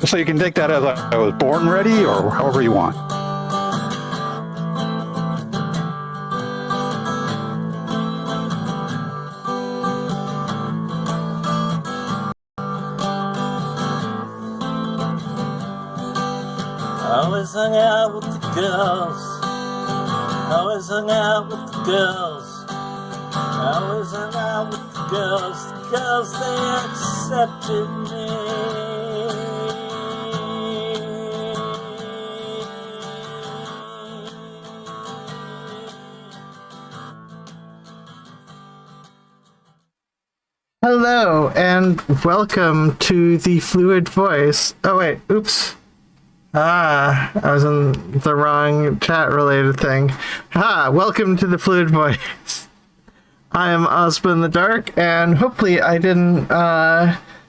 So you can take that as I was born ready, or however you want. Always hung out with the girls. Always hung out with the girls. Always hung out with the girls. The girls, they accepted me. Hello, and welcome to the Fluid Voice. Oh, wait, oops. I was in the wrong chat-related thing. Welcome to the Fluid Voice. I am Ozma In The Dark, and hopefully I didn't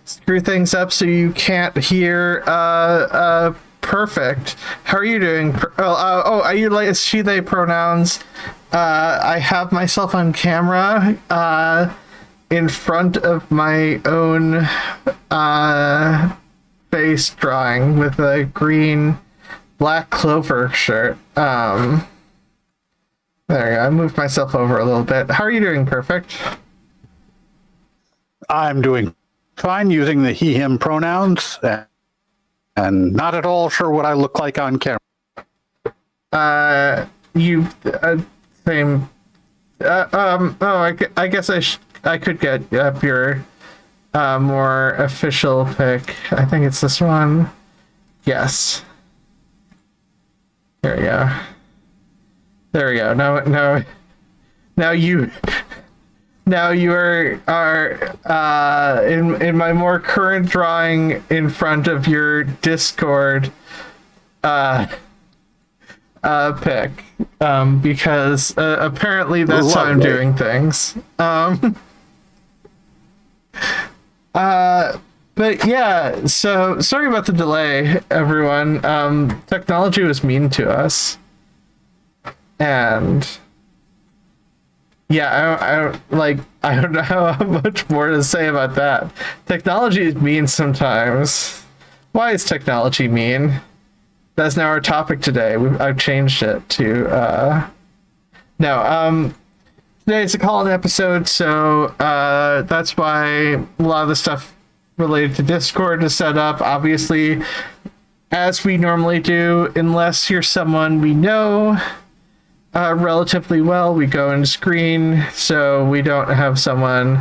screw things up so you can't hear Perfict. How are you doing? Are you like she, they pronouns? I have myself on camera in front of my own face drawing with a green black clover shirt. There we go. I moved myself over a little bit. How are you doing, Perfict? I'm doing fine using the he, him pronouns, and not at all sure what I look like on camera. Same. I guess I could get up your more official pick. I think it's this one. Yes. There we go. There we go. Now you are in my more current drawing in front of your Discord pick, because apparently that's how I'm doing things. But yeah, so sorry about the delay, everyone. Technology was mean to us. And yeah, I don't know how much more to say about that. Technology is mean sometimes. Why is technology mean? That's now our topic today. I've changed it to today's a call-in episode, so that's why a lot of the stuff related to Discord is set up, obviously, as we normally do. Unless you're someone we know relatively well, we go and screen, so we don't have someone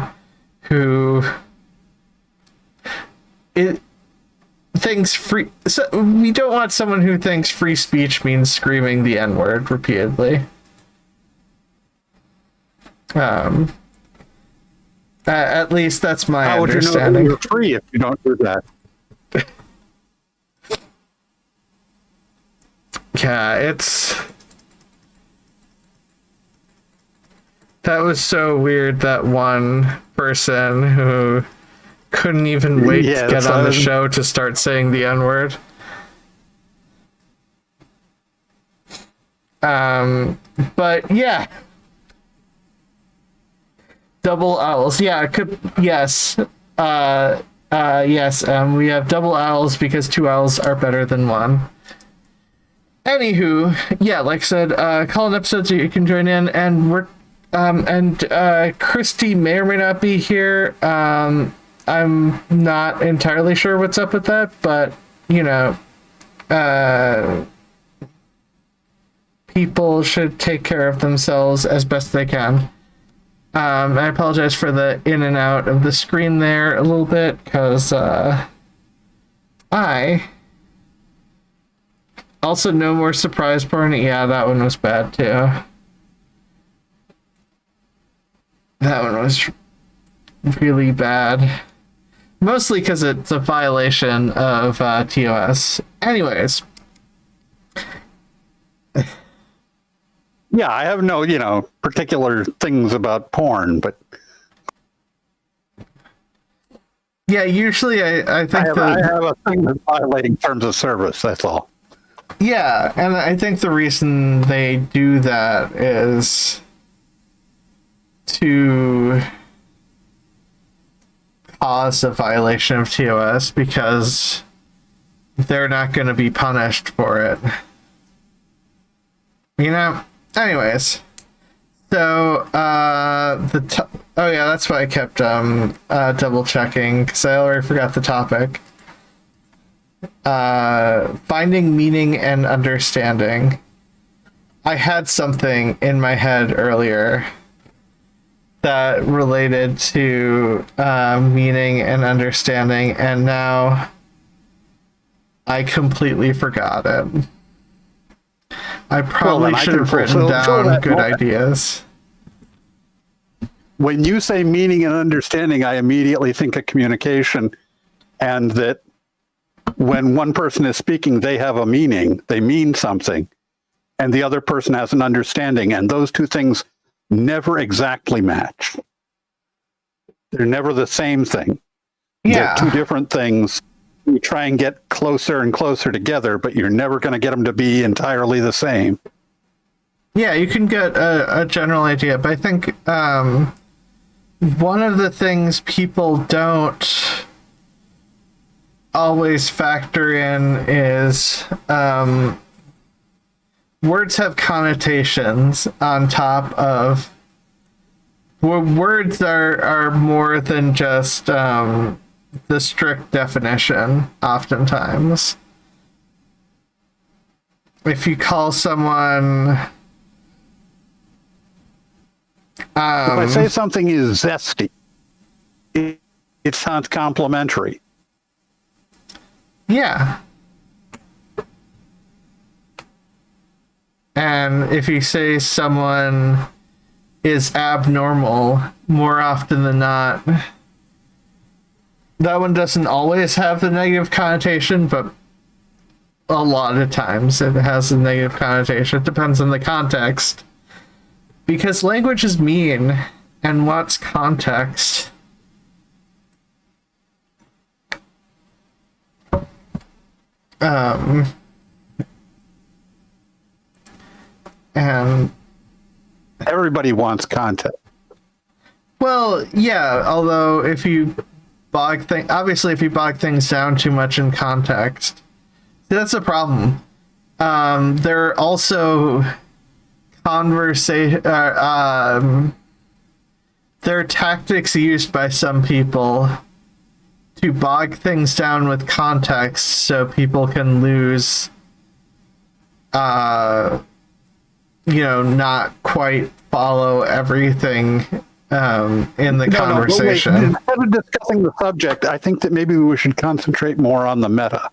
who thinks free. So we don't want someone who thinks free speech means screaming the N-word repeatedly. At least that's my understanding. How would you know you're free if you don't do that? Yeah, that was so weird, that one person who couldn't even wait to get on the show to start saying the N-word. But yeah. Double owls. Yeah, yes. Yes, we have double owls because two owls are better than one. Anywho, yeah, like I said, call-in episodes so you can join in, and we're Christy may or may not be here. I'm not entirely sure what's up with that, but people should take care of themselves as best they can. I apologize for the in and out of the screen there a little bit, because I also no more surprise porn. Yeah, that one was bad too. That one was really bad. Mostly because it's a violation of TOS. Anyways. Yeah, I have no, particular things about porn, but yeah, usually I think I have a thing that's violating terms of service. That's all. Yeah, and I think the reason they do that is to cause a violation of TOS, because they're not going to be punished for it. You know? Anyways. So, oh yeah, that's why I kept double checking, because I already forgot the topic. Finding meaning and understanding. I had something in my head earlier that related to meaning and understanding, and now I completely forgot it. I probably should have written down good ideas. When you say meaning and understanding, I immediately think of communication, and that when one person is speaking, they have a meaning, they mean something, and the other person has an understanding, and those two things never exactly match. They're never the same thing. Yeah. They're two different things. You try and get closer and closer together, but you're never going to get them to be entirely the same. Yeah, you can get a general idea, but I think one of the things people don't always factor in is words have connotations on top of... Words are more than just the strict definition, oftentimes. If you call someone... if I say something is zesty, it sounds complimentary. Yeah. And if you say someone is abnormal, more often than not, that one doesn't always have the negative connotation, but a lot of times it has a negative connotation. It depends on the context. Because language is mean, and what's context? And everybody wants context. Well, yeah, although if you obviously if you bog things down too much in context, that's a problem. There are also there are tactics used by some people to bog things down with context so people can lose not quite follow everything in the conversation. Wait. Instead of discussing the subject, I think that maybe we should concentrate more on the meta.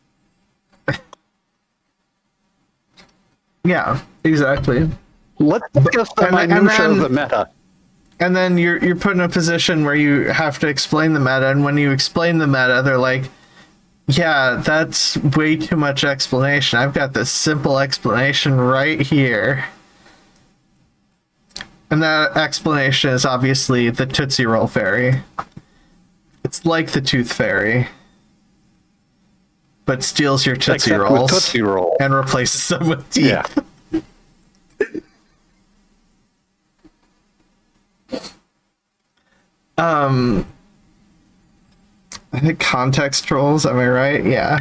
Yeah, exactly. Let's discuss the minutia of the meta. And then you're put in a position where you have to explain the meta, and when you explain the meta, they're like, yeah, that's way too much explanation. I've got this simple explanation right here. And that explanation is obviously the Tootsie Roll Fairy. It's like the Tooth Fairy, but steals your Tootsie Rolls Tootsie Roll and replaces them with teeth. Yeah. I think context trolls, am I right? Yeah.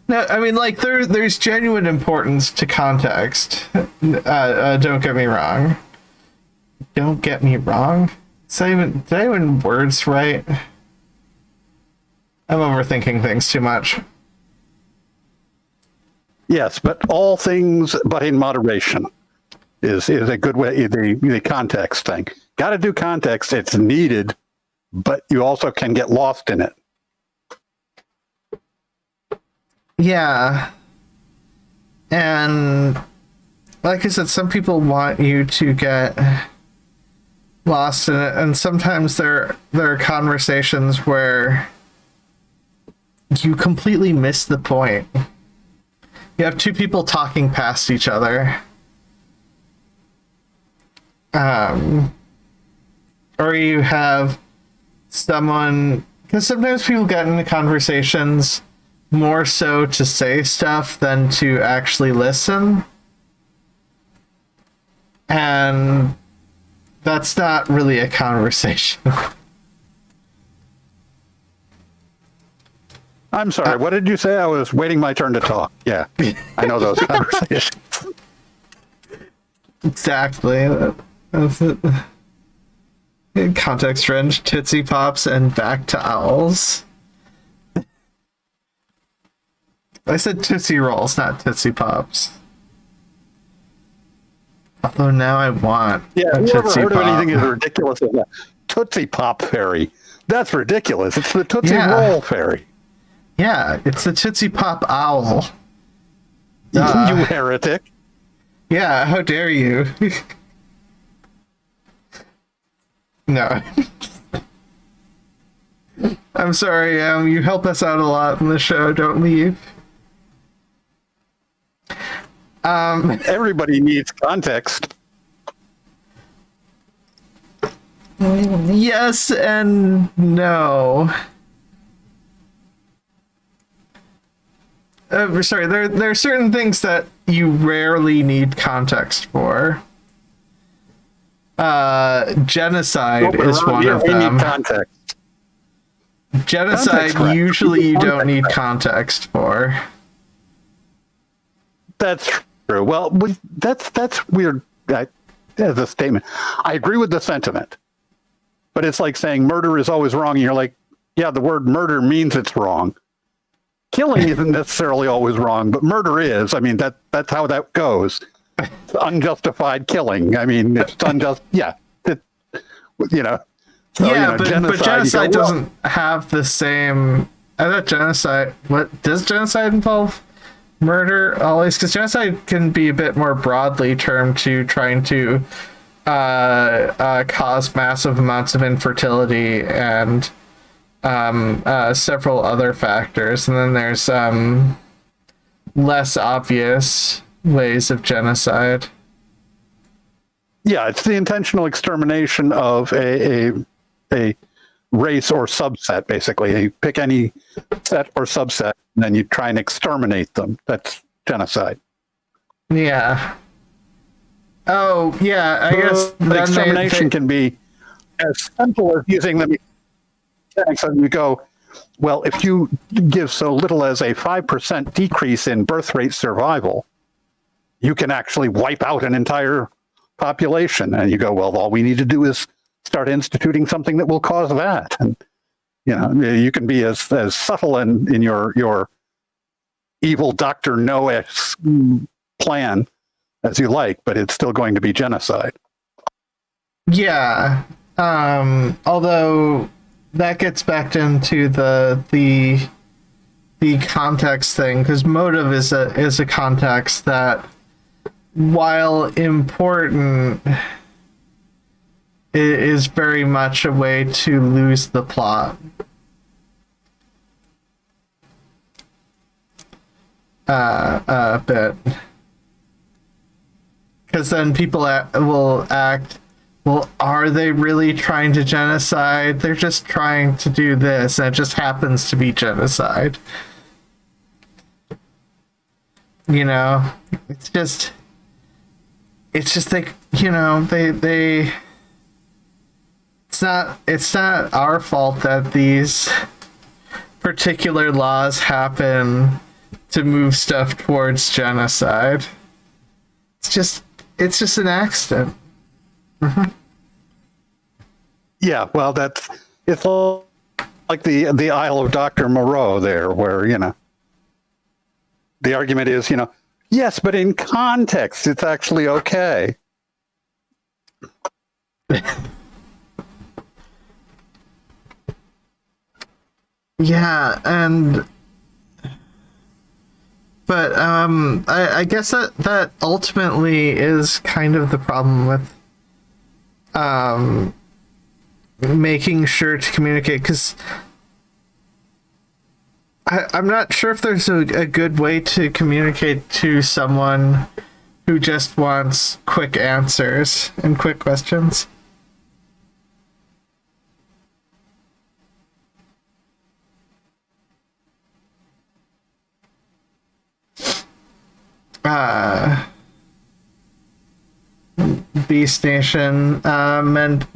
No, I mean, like, there's genuine importance to context. Don't get me wrong. Don't get me wrong? Did I even words right? I'm overthinking things too much. Yes, but all things but in moderation is a good way, the context thing. Got to do context. It's needed, but you also can get lost in it. Yeah. And like I said, some people want you to get lost in it, and sometimes there are conversations where you completely miss the point. You have two people talking past each other. Or you have someone, because sometimes people get into conversations more so to say stuff than to actually listen. And that's not really a conversation. I'm sorry. What did you say? I was waiting my turn to talk. Yeah, I know those conversations. Exactly. That's it. Context wrench, Tootsie Pops, and back to owls. I said Tootsie Rolls, not Tootsie Pops. Although now I want Yeah, a whoever Tootsie heard Pop. of anything as ridiculous as that Tootsie Pop fairy? That's ridiculous. It's the Tootsie Yeah. Roll fairy. Yeah, it's the Tootsie Pop owl. You heretic. Yeah, how dare you? No. I'm sorry, you help us out a lot in the show, don't leave. Everybody needs context. Yes and no. Sorry, there are certain things that you rarely need context for. Genocide is one of We them. need context. Genocide Context, usually you don't context. need context for. That's true. Well, that's weird. As a statement, I agree with the sentiment, but it's like saying murder is always wrong, and you're like, yeah, the word murder means it's wrong. Killing isn't necessarily always wrong, but murder is. I mean, that's how that goes. It's unjustified killing. I mean, it's unjust. Yeah, you know. So, Yeah, but genocide you go, well, doesn't have the same. I thought genocide. What does genocide involve? Murder always, because genocide can be a bit more broadly termed to trying to cause massive amounts of infertility and several other factors, and then there's less obvious ways of genocide. Yeah, it's the intentional extermination of a race or subset, basically. You pick any set or subset, and then you try and exterminate them. That's genocide. Yeah. Oh, yeah, I guess The then extermination can be as simple as using them. And you go, well, if you give so little as a 5% decrease in birth rate survival, you can actually wipe out an entire population. And you go, well, all we need to do is start instituting something that will cause that. And, you know, you can be as subtle in your evil Dr. No-esque plan as you like, but it's still going to be genocide. Yeah. Although that gets back into the context thing, because motive is a context that, while important, it is very much a way to lose the plot. A bit. Because then people will act, well, are they really trying to genocide? They're just trying to do this, and it just happens to be genocide. You know, it's just like, you know, they it's not our fault that these particular laws happen to move stuff towards genocide. It's just an accident. Mm-hmm. Yeah, well, it's all like the Isle of Dr. Moreau there, where, you know, the argument is, you know, yes, but in context, it's actually okay. Yeah, but I guess that ultimately is kind of the problem with making sure to communicate, because I'm not sure if there's a good way to communicate to someone who just wants quick answers and quick questions. Beast Nation.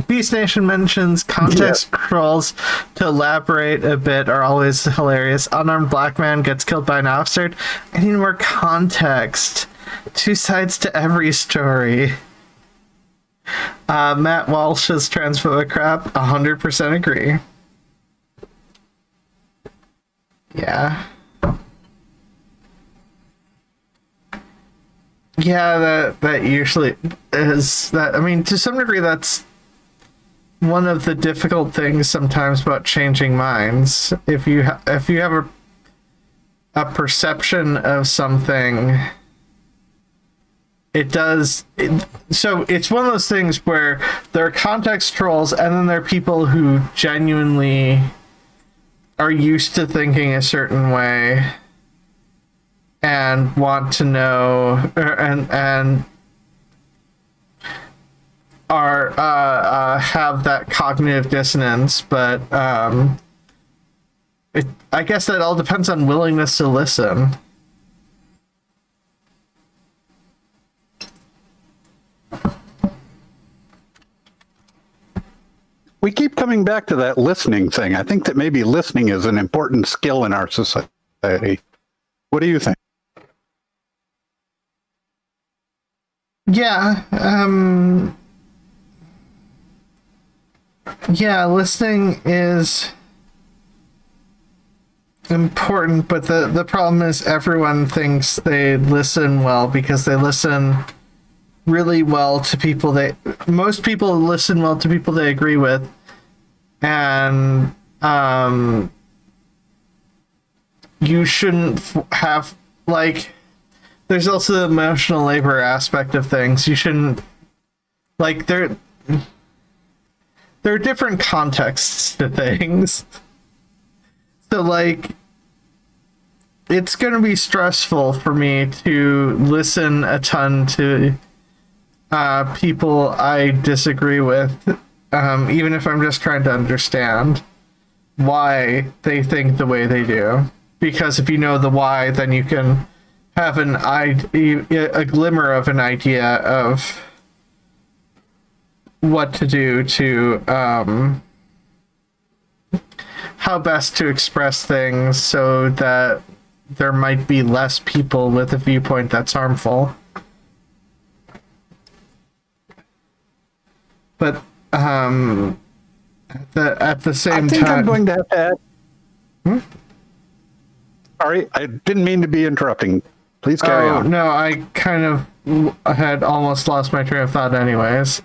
Beast Nation mentions context trolls. To elaborate a bit, are always hilarious. Unarmed black man gets killed by an officer. I need more context. Two sides to every story. Matt Walsh's transphobic crap. 100% agree. Yeah. Yeah, that usually is that. I mean, to some degree, that's one of the difficult things sometimes about changing minds. If you have a perception of something, so it's one of those things where there are context trolls, and then there are people who genuinely are used to thinking a certain way and want to know and are have that cognitive dissonance, but I guess that all depends on willingness to listen. We keep coming back to that listening thing. I think that maybe listening is an important skill in our society. What do you think? Yeah, listening is important, but the problem is everyone thinks they listen well because they listen really well to people most people listen well to people they agree with, and you shouldn't have, like, there's also the emotional labor aspect of things. You shouldn't, like, there are different contexts to things. So, like, it's going to be stressful for me to listen a ton to people I disagree with, even if I'm just trying to understand why they think the way they do. Because if you know the why, then you can have a glimmer of an idea of what to do to how best to express things so that there might be less people with a viewpoint that's harmful. But at the same time, I think I'm going to have to add. Sorry, I didn't mean to be interrupting. Please carry on. No, I kind of had almost lost my train of thought anyways.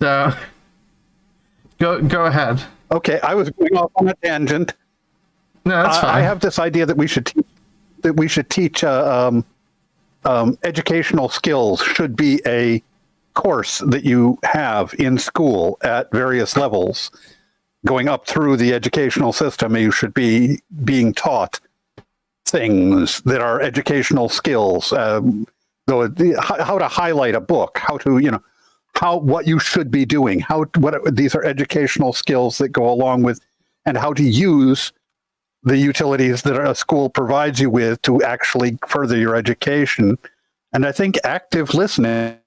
So go ahead. Okay, I was going off on a tangent. No, that's fine. I have this idea that we should teach educational skills should be a course that you have in school at various levels. Going up through the educational system, you should be being taught things that are educational skills, how to highlight a book, how to, what you should be doing, these are educational skills that go along with, and how to use the utilities that a school provides you with to actually further your education. And I think active listening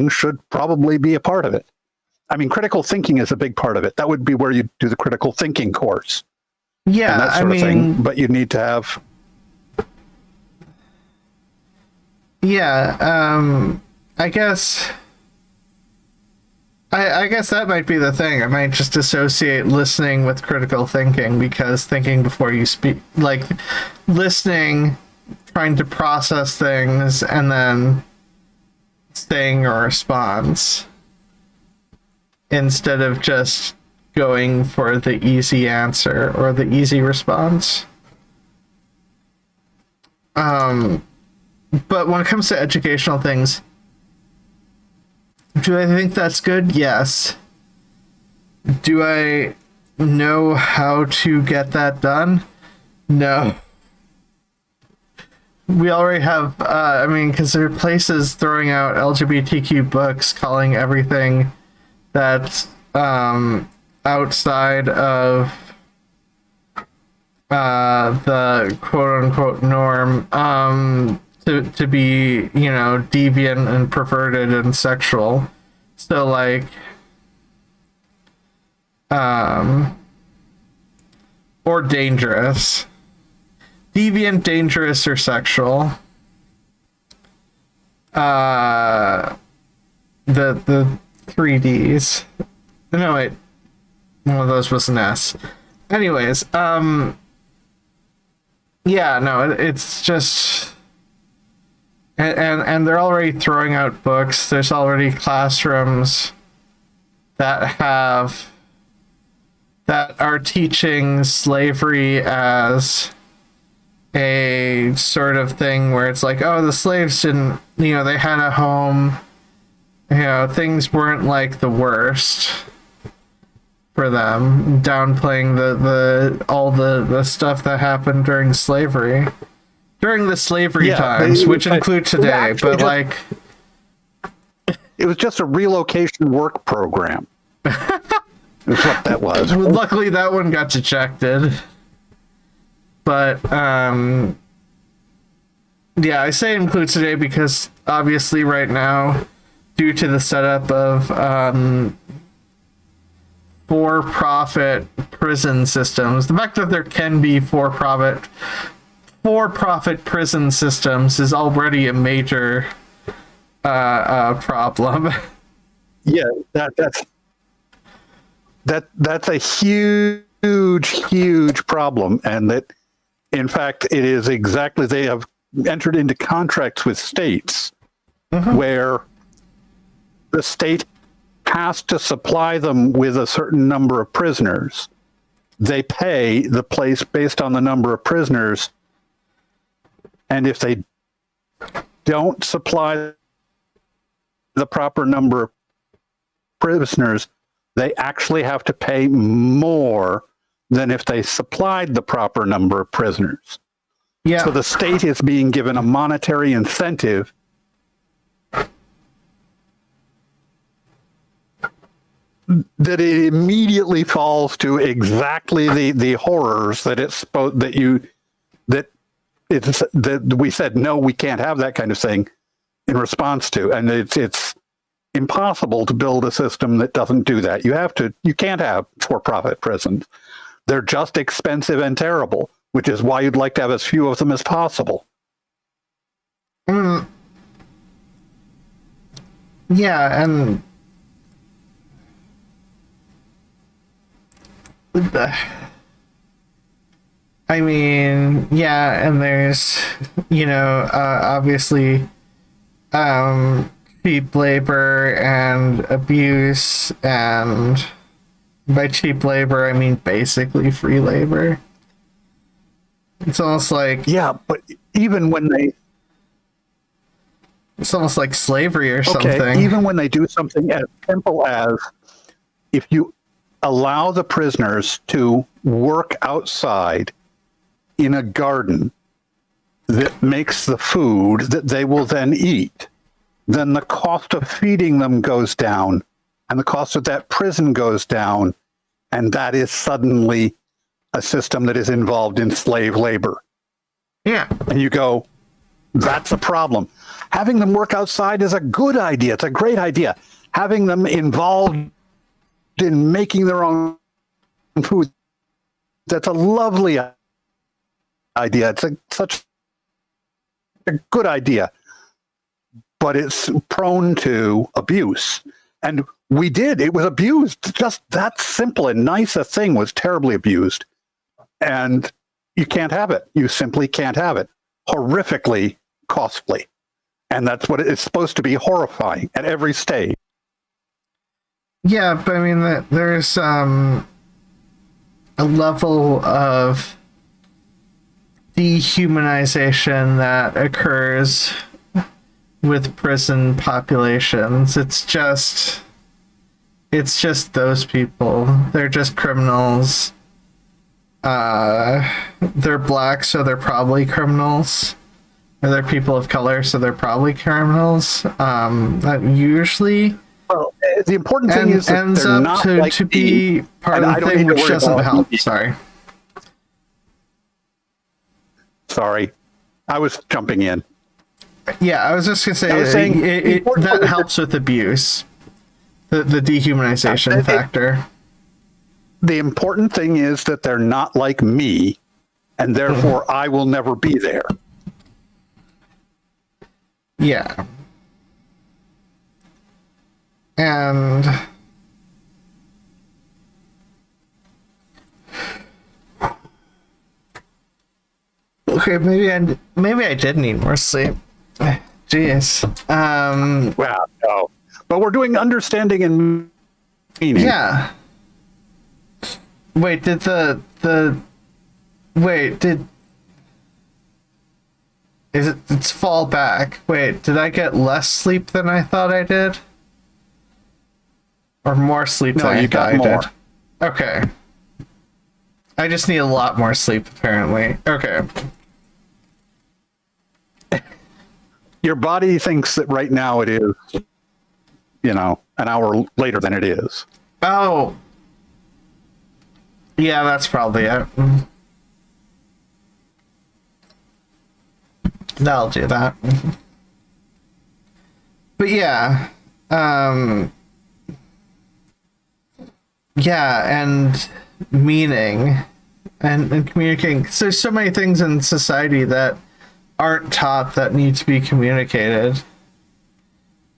should probably be a part of it. I mean, critical thinking is a big part of it. That would be where you do the critical thinking course. Yeah, and that sort of thing. But you need to have. Yeah, I guess that might be the thing. I might just associate listening with critical thinking, because thinking before you speak, like listening, trying to process things, and then saying a response instead of just going for the easy answer or the easy response. But when it comes to educational things, do I think that's good? Yes. Do I know how to get that done? No. We already have, because there are places throwing out LGBTQ books, calling everything that's outside of the quote-unquote norm to be, deviant and perverted and sexual. So like, or dangerous, deviant, dangerous, or sexual. The 3Ds. No, wait. One of those was an S. Anyways, yeah, no, it's just, and they're already throwing out books. There's already classrooms that are teaching slavery as a sort of thing where it's like, oh, the slaves didn't, they had a home, things weren't like the worst for them, downplaying all the stuff that happened during slavery, during the slavery times, which include today, but like, it was just a relocation work program. That's what that was. Luckily that one got ejected. But yeah, I say include today because obviously right now, due to the setup of for-profit prison systems, the fact that there can be for-profit prison systems is already a major problem. Yeah, that's a huge problem, and that, in fact, it is exactly, they have entered into contracts with states where the state has to supply them with a certain number of prisoners. They pay the place based on the number of prisoners, and if they don't supply the proper number of prisoners, they actually have to pay more than if they supplied the proper number of prisoners. Yeah. So the state is being given a monetary incentive that it immediately falls to exactly the horrors that we said no, we can't have that kind of thing in response to, and it's impossible to build a system that doesn't do that. You can't have for-profit prisons. They're just expensive and terrible, which is why you'd like to have as few of them as possible. Yeah, and I mean, yeah, and there's, obviously, cheap labor and abuse, and by cheap labor, I mean basically free labor. It's almost like... Yeah, but even when they... It's almost like slavery or something. Even when they do something as simple as, if you allow the prisoners to work outside in a garden that makes the food that they will then eat, then the cost of feeding them goes down, and the cost of that prison goes down, and that is suddenly a system that is involved in slave labor. Yeah. And you go, that's a problem. Having them work outside is a good idea. It's a great idea. Having them involved in making their own food, that's a lovely idea. It's such a good idea. But it's prone to abuse. And it was abused. Just that simple and nice a thing was terribly abused. And you can't have it. You simply can't have it. Horrifically costly. And that's what it's supposed to be, horrifying at every stage. Yeah, but I mean, there's a level of dehumanization that occurs with prison populations. It's just those people. They're just criminals. They're black, so they're probably criminals. Or they're people of color, so they're probably criminals. That usually... Well, the important thing is that ends they're up not to, like to be part of the thing, which doesn't help. Sorry. Sorry. I was jumping in. Yeah, I was just going to say, that helps with abuse. The dehumanization factor. The important thing is that they're not like me, and therefore I will never be there. Yeah. And okay, maybe I did need more sleep. Jeez. Wow, no. But we're doing understanding and meaning. Yeah. Wait, it's fall back. Wait, did I get less sleep than I thought I did? Or more sleep than I thought I did? Okay. I just need a lot more sleep, apparently. Okay. Your body thinks that right now it is, an hour later than it is. Oh. Yeah, that's probably it. That'll do that. But yeah. Yeah, and meaning and communicating. So there's so many things in society that aren't taught that need to be communicated.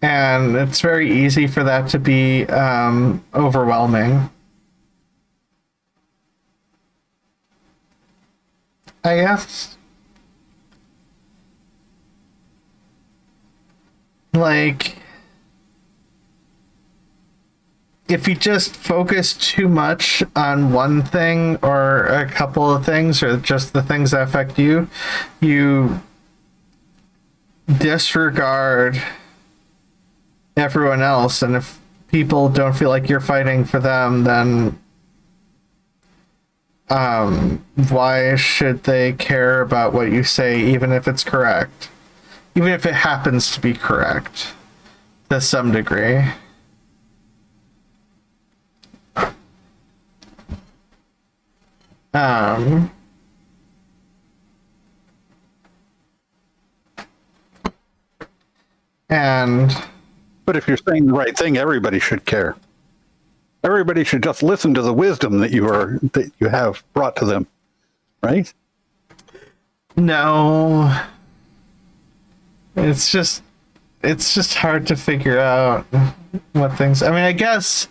And it's very easy for that to be overwhelming. I guess. Like, if you just focus too much on one thing or a couple of things or just the things that affect you, you disregard everyone else. And if people don't feel like you're fighting for them, then why should they care about what you say, even if it's correct? Even if it happens to be correct to some degree. But if you're saying the right thing, everybody should care. Everybody should just listen to the wisdom that you have brought to them, right? No. It's just hard to figure out what things. I guess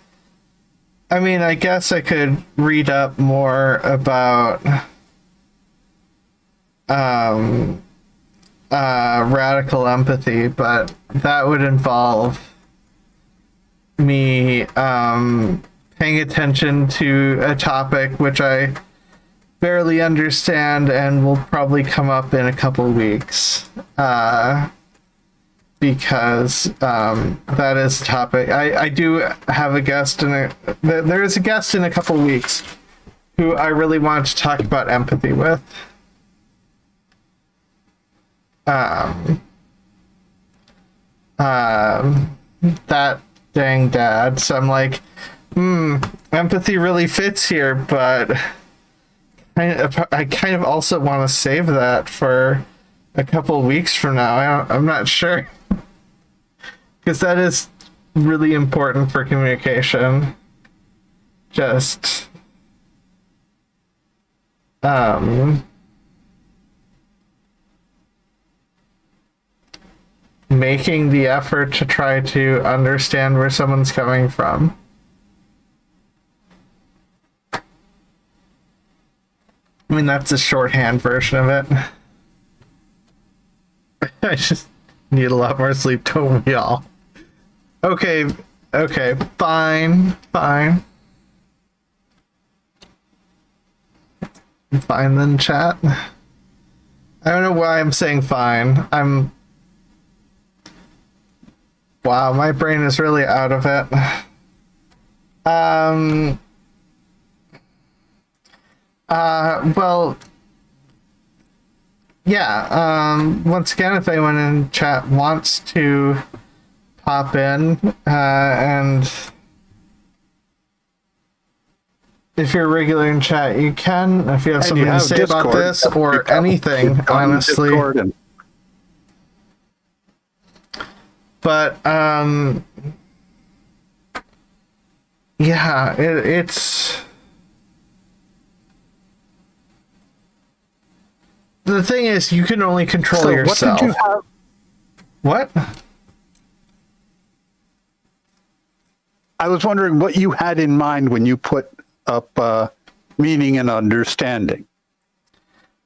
I could read up more about radical empathy, but that would involve me paying attention to a topic which I barely understand and will probably come up in a couple weeks, because that is a topic. I do have a guest there is a guest in a couple weeks who I really want to talk about empathy with. That dang dad. So I'm like, empathy really fits here, but I kind of also want to save that for a couple weeks from now. I'm not sure, because that is really important for communication. Just making the effort to try to understand where someone's coming from. That's a shorthand version of it. I just need a lot more sleep, don't we all? Okay, fine. Fine then, chat. I don't know why I'm saying fine. Wow, my brain is really out of it. Well, yeah, once again, if anyone in chat wants to pop in, and if you're regular in chat, you can. If you have something to say Discord about this or anything, honestly. But, Yeah, it's... The thing is, you can only control So yourself. what did you have? What? I was wondering what you had in mind when you put up meaning and understanding.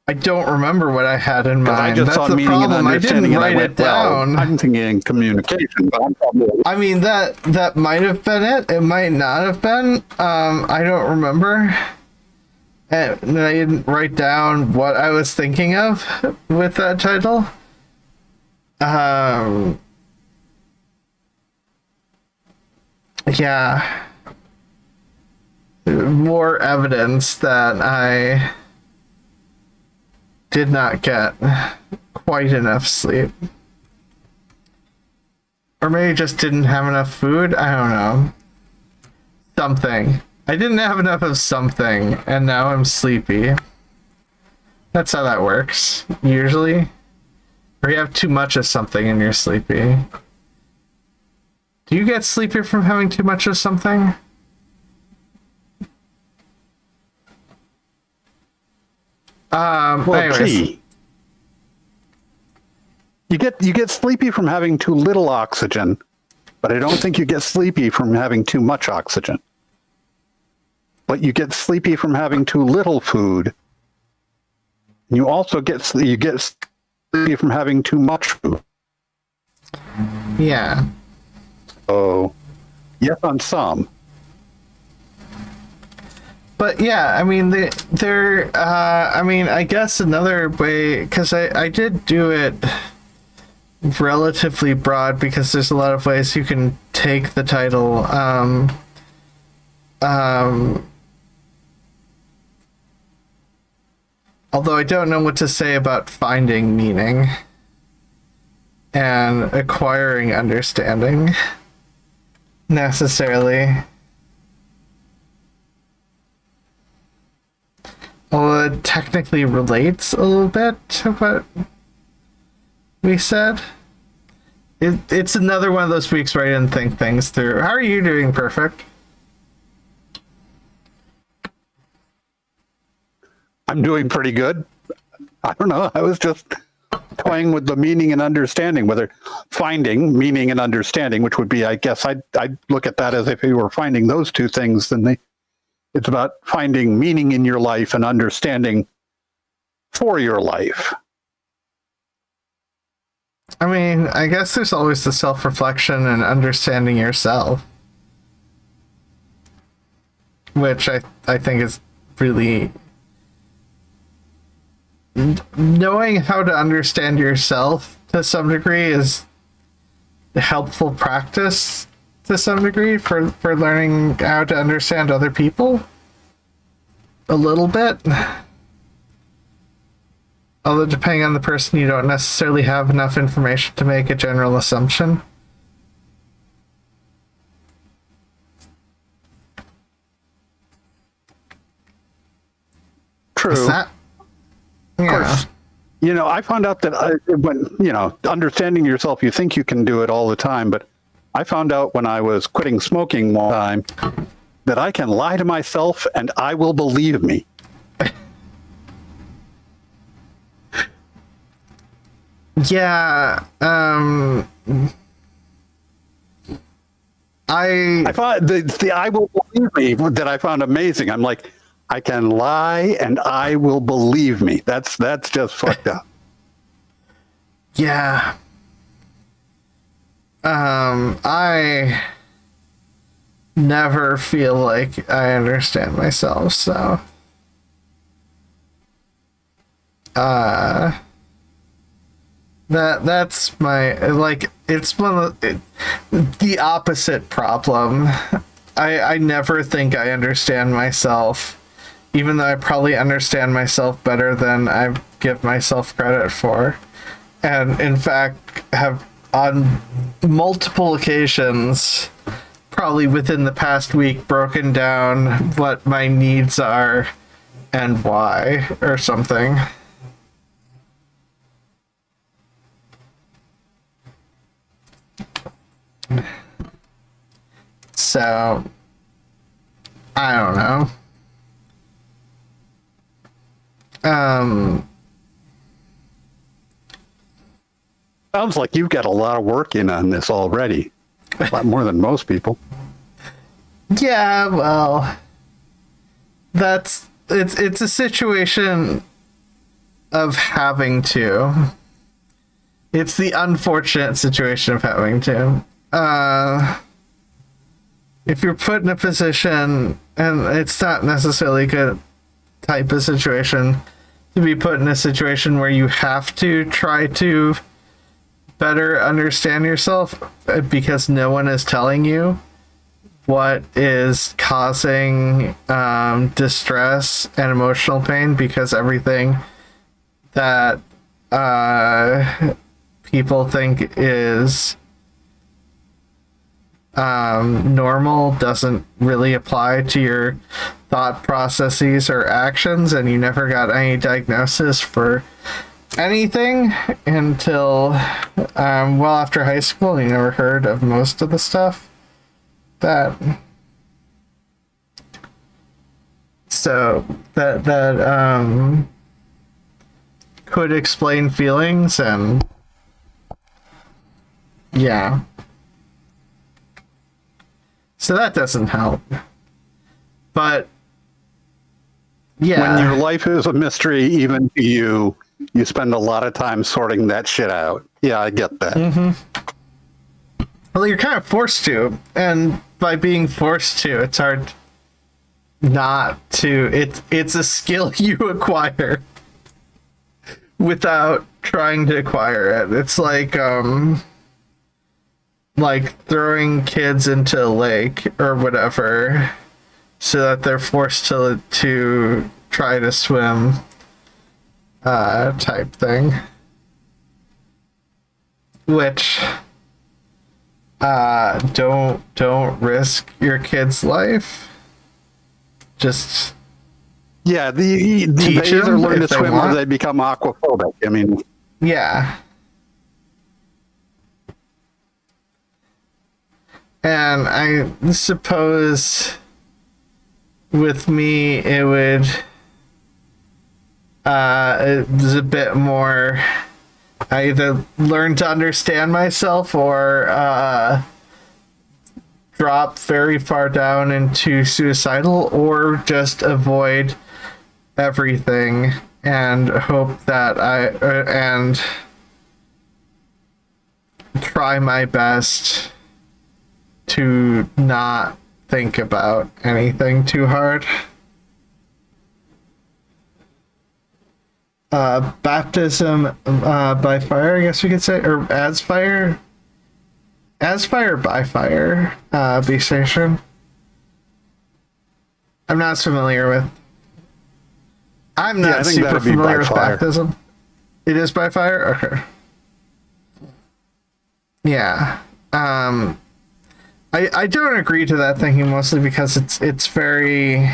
I don't remember what I had in Because mind. I just That's saw the meaning and problem. I didn't understanding, and I write went, it down. well, I'm thinking communication, but I'm probably... I mean, that might have been it. It might not have been. I don't remember. And I didn't write down what I was thinking of with that title. Yeah. More evidence that I did not get quite enough sleep. Or maybe just didn't have enough food. I don't know. Something. I didn't have enough of something, and now I'm sleepy. That's how that works, usually. Or you have too much of something and you're sleepy. Do you get sleepy from having too much of something? Well, Anyways. gee. You get sleepy from having too little oxygen, but I don't think you get sleepy from having too much oxygen. But you get sleepy from having too little food. And you also get sleepy from having too much food. Yeah. So, yes, on some. But yeah, I mean, I mean, I guess another way, because I did do it relatively broad because there's a lot of ways you can take the title. Although I don't know what to say about finding meaning and acquiring understanding necessarily. Well, it technically relates a little bit to what we said. It's another one of those weeks where I didn't think things through. How are you doing, Perfict? I'm doing pretty good. I don't know. I was just toying with the meaning and understanding, whether finding meaning and understanding, which would be, I guess, I'd look at that as if you were finding those two things, then it's about finding meaning in your life and understanding for your life. I mean, I guess there's always the self-reflection and understanding yourself, which I think is really... Knowing how to understand yourself to some degree is a helpful practice to some degree for learning how to understand other people a little bit. Although depending on the person, you don't necessarily have enough information to make a general assumption. True. Is that? Of Yeah. course, I found out that when, understanding yourself, you think you can do it all the time, but I found out when I was quitting smoking one time that I can lie to myself and I will believe me. Yeah, I found the I will believe me that I found amazing. I'm like, I can lie and I will believe me. That's just fucked up. Yeah. I never feel like I understand myself, so that's my, like, it's one of the opposite problem. I never think I understand myself, even though I probably understand myself better than I give myself credit for. And in fact, have on multiple occasions, probably within the past week, broken down what my needs are and why, or something. So, I don't know. Sounds like you've got a lot of work in on this already. A lot more than most people. Yeah, well, it's a situation of having to. It's the unfortunate situation of having to. If you're put in a position, and it's not necessarily a good type of situation, to be put in a situation where you have to try to better understand yourself because no one is telling you what is causing distress and emotional pain, because everything that people think is normal doesn't really apply to your thought processes or actions, and you never got any diagnosis for anything until well after high school. You never heard of most of the stuff that could explain feelings, and yeah, so that doesn't help. But yeah, When your life is a mystery, even to you, you spend a lot of time sorting that shit out. Yeah, I get that. Mm-hmm. Well, you're kind of forced to, and by being forced to, it's hard not to. It's a skill you acquire without trying to acquire it. It's like throwing kids into a lake or whatever, so that they're forced to try to swim, type thing. Which don't risk your kid's life. Just Yeah, they teach either them learn to if they swim want. or they become aquaphobic. I mean, yeah. And I suppose with me it was a bit more. I either learn to understand myself or drop very far down into suicidal, or just avoid everything and hope that and try my best to not think about anything too hard. Baptism by fire, I guess we could say, or as fire or by fire, B station. I'm not familiar with. I'm not I think super that'd be familiar by with fire. baptism. It is by fire? Okay. Yeah. I don't agree to that thinking, mostly because it's very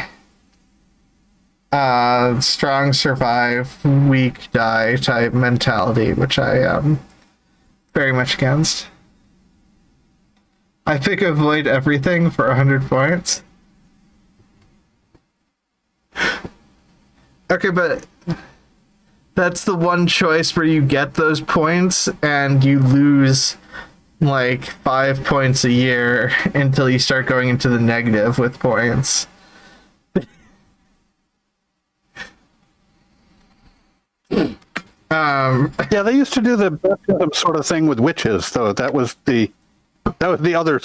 strong survive, weak die type mentality, which I am very much against. I pick avoid everything for 100 points. Okay, but that's the one choice where you get those points and you lose like 5 points a year until you start going into the negative with points. yeah, they used to do the baptism sort of thing with witches, though. That was the other,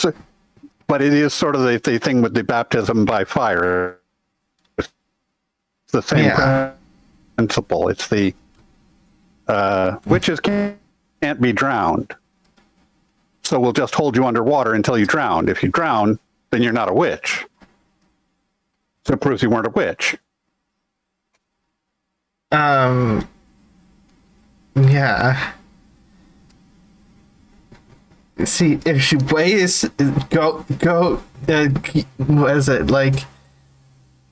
but it is sort of the thing with the baptism by fire. It's the same principle. It's the witches can't be drowned, so we'll just hold you underwater until you drown. If you drown, then you're not a witch. So it proves you weren't a witch. Yeah. See, if she weighs, go, what is it, like,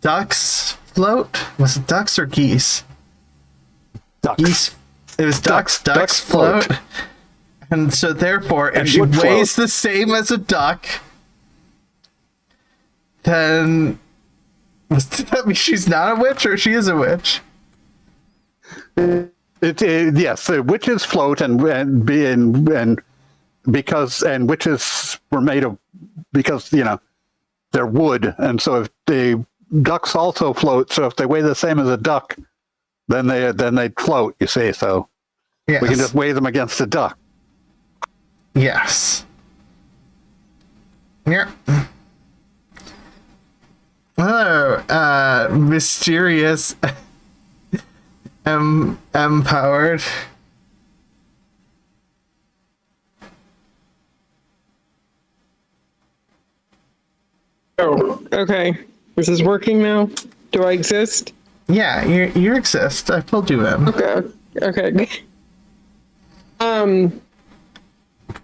ducks float? Was it ducks or geese? Ducks. Geese. It was ducks. Ducks float. And so therefore, if And she would weighs float. the same as a duck, then Does that mean she's not a witch, or she is a witch? Yes, witches float and witches were made of, because they're wood, and so if the ducks also float, so if they weigh the same as a duck, then they float. You see, so Yes. we can just weigh them against a duck. Yes. Yep. Hello, mysterious, empowered. Oh, okay. Is this working now? Do I exist? Yeah, you exist. I pulled you in. Okay. Okay.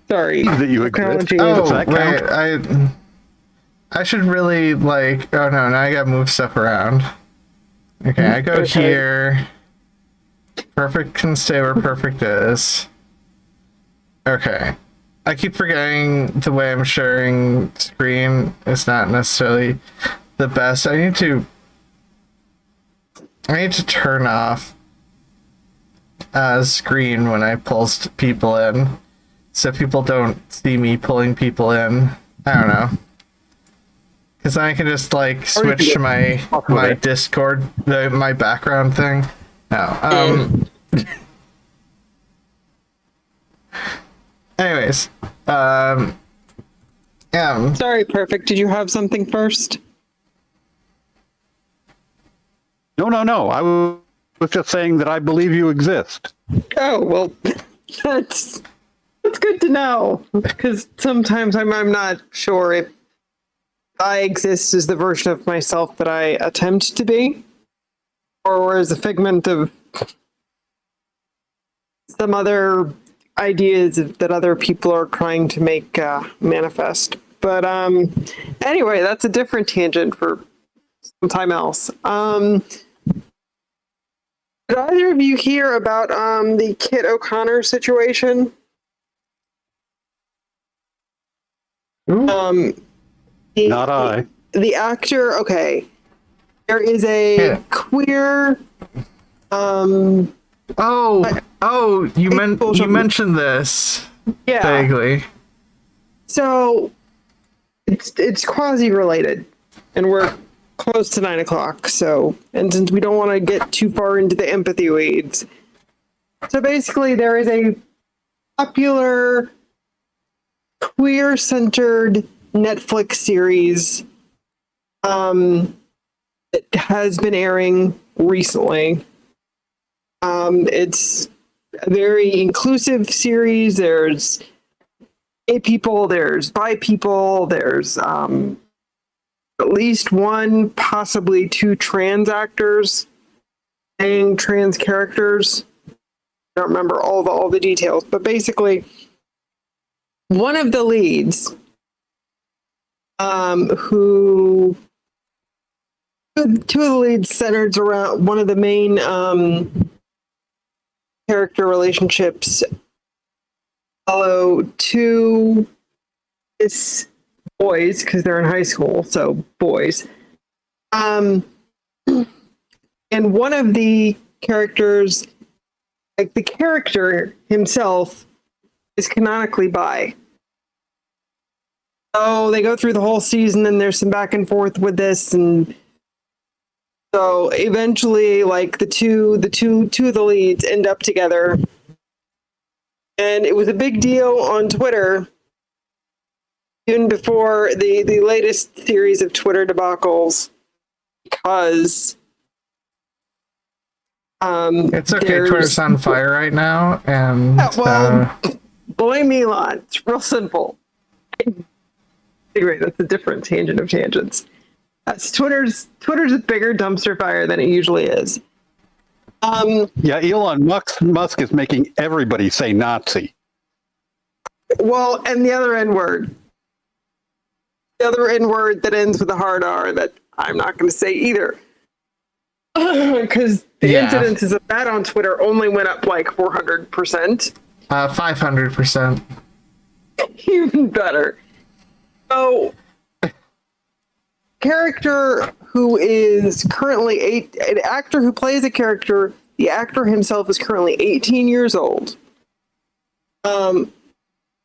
Sorry. That you exist. Technology. Does Oh, that wait, count? I should really, like... Oh, no, now I gotta move stuff around. Okay, I go Okay. here. Perfect can stay where perfect is. Okay. I keep forgetting the way I'm sharing screen is not necessarily the best. I need to turn off screen when I pull people in, so people don't see me pulling people in. I don't know, because then I can just like switch to my Discord, my background thing. No. Anyways, Sorry, Perfect. Did you have something first? No. I was just saying that I believe you exist. Oh, well, that's good to know, because sometimes I'm not sure if I exist as the version of myself that I attempt to be, or as a figment of some other ideas that other people are trying to make manifest. But anyway, that's a different tangent for some time else. Did either of you hear about the Kit O'Connor situation? The, Not I. The actor, okay. There is a Yeah. queer you mentioned this yeah. vaguely. So it's quasi related, and we're close to 9:00. So, and since we don't want to get too far into the empathy weeds, so basically there is a popular queer-centered Netflix series that has been airing recently. It's a very inclusive series. There's gay people, there's bi people, there's at least one, possibly two trans actors playing trans characters. I don't remember all the details, but basically one of the leads who two of the leads centered around one of the main character relationships follow two boys, because they're in high school, so boys. And one of the characters, like the character himself, is canonically bi. So they go through the whole season, and there's some back and forth with this, and so eventually, like the two of the leads end up together, and it was a big deal on Twitter, even before the latest series of Twitter debacles, because It's okay. Twitter's on fire right now, and blame Elon. It's real simple. Anyway, that's a different tangent of tangents. Twitter's a bigger dumpster fire than it usually is. Yeah, Elon Musk is making everybody say Nazi. Well, and the other N word. The other N word that ends with a hard R that I'm not going to say either. Because the incidences of that on Twitter only went up like 400%. 500%. Even better. So, character who is currently an actor who plays a character. The actor himself is currently 18 years old.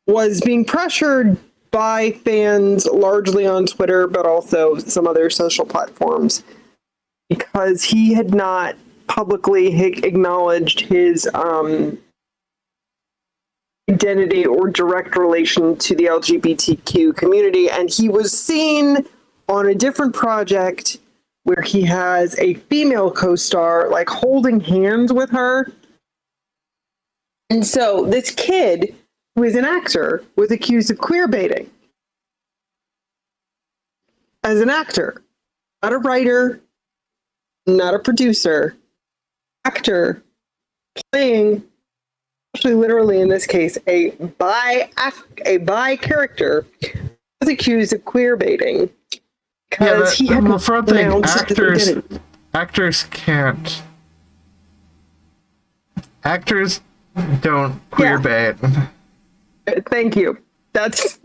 Was being pressured by fans largely on Twitter, but also some other social platforms, because he had not publicly acknowledged his identity or direct relation to the LGBTQ community. And he was seen on a different project where he has a female co-star, like holding hands with her. And so this kid, who is an actor, was accused of queer baiting. As an actor, not a writer, not a producer, actor playing, actually literally in this case, a bi character, was accused of queer baiting because he had for one thing, actors don't queer bait. Thank you. That's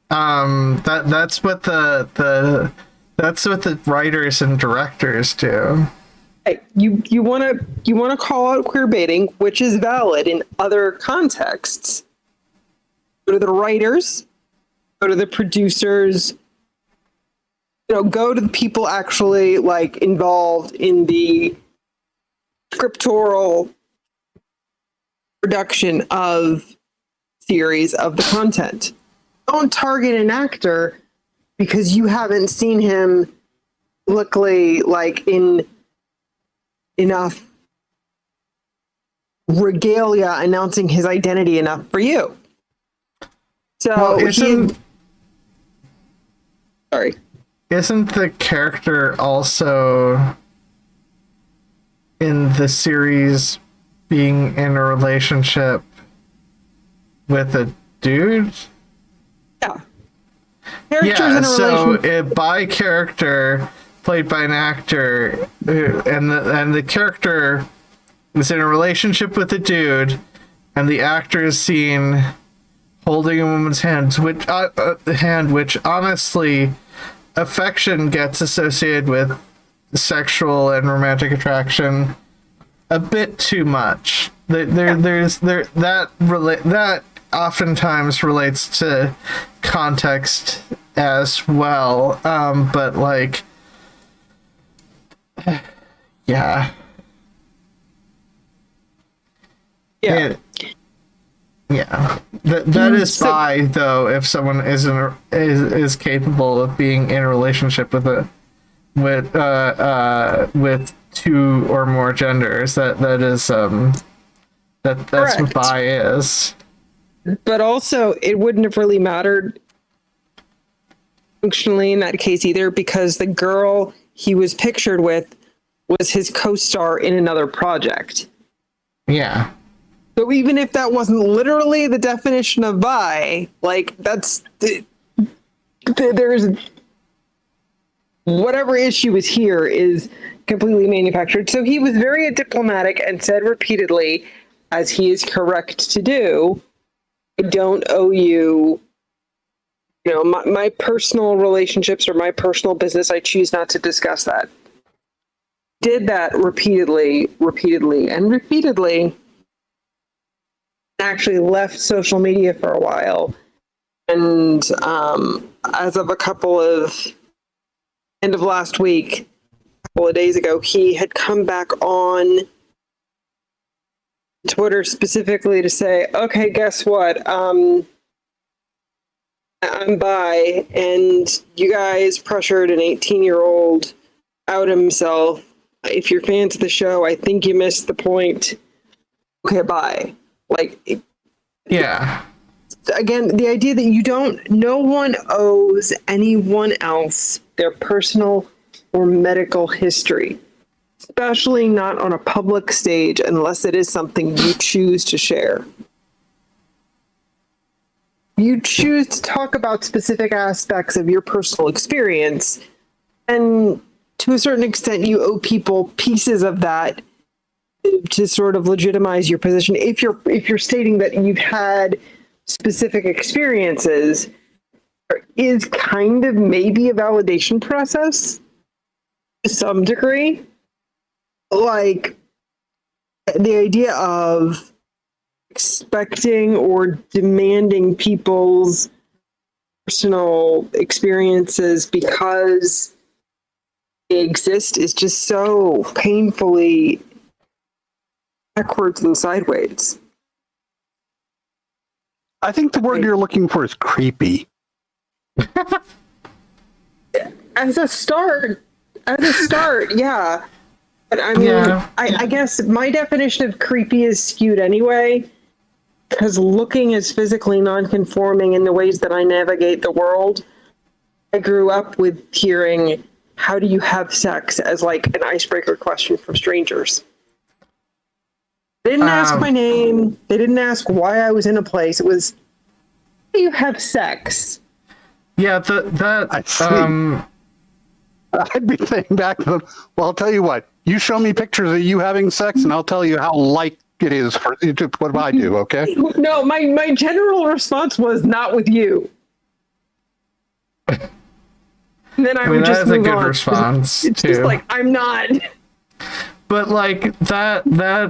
that's what the writers and directors do. You want to call out queer baiting, which is valid in other contexts. Go to the writers, go to the producers, go to the people actually like involved in the scriptural production of series of the content. Don't target an actor because you haven't seen him publicly like in enough regalia announcing his identity enough for you. So isn't the character also in the series being in a relationship with a dude? Yeah. So a bi character played by an actor, and the character is in a relationship with a dude, and the actor is seen holding a woman's hand, which honestly, affection gets associated with sexual and romantic attraction a bit too much. That oftentimes relates to context as well, but like, yeah. That is bi, though, if someone is capable of being in a relationship with two or more genders. That's what bi is. But also, it wouldn't have really mattered functionally in that case either, because the girl he was pictured with was his co-star in another project. Yeah. So even if that wasn't literally the definition of bi, like there's whatever issue is here is completely manufactured. So he was very diplomatic and said repeatedly, as he is correct to do, I don't owe you, my personal relationships or my personal business. I choose not to discuss that. Did that repeatedly. Actually left social media for a while. And as of end of last week, a couple of days ago, he had come back on Twitter specifically to say, okay, guess what? I'm bi, and you guys pressured an 18-year-old out himself. If you're fans of the show, I think you missed the point. Okay, bye. Yeah. Again, the idea that no one owes anyone else their personal or medical history, especially not on a public stage, unless it is something you choose to share. You choose to talk about specific aspects of your personal experience, and to a certain extent, you owe people pieces of that to sort of legitimize your position. If you're stating that you've had specific experiences, is kind of maybe a validation process. to some degree. Like, the idea of expecting or demanding people's personal experiences because they exist is just so painfully backwards and sideways. I think the word you're looking for is creepy. As a start, yeah. But I mean, Yeah. I guess my definition of creepy is skewed anyway, because looking is physically non-conforming in the ways that I navigate the world. I grew up with hearing, how do you have sex, as like an icebreaker question from strangers. They didn't ask my name. They didn't ask why I was in a place. It was, how do you have sex? Yeah, I see. I'd be saying back to them, well, I'll tell you what, you show me pictures of you having sex and I'll tell you how like it is for you to what I do, okay? No, my general response was, not with you. And then I would that just is a move good on. response, It's too. just like, I'm not. But like that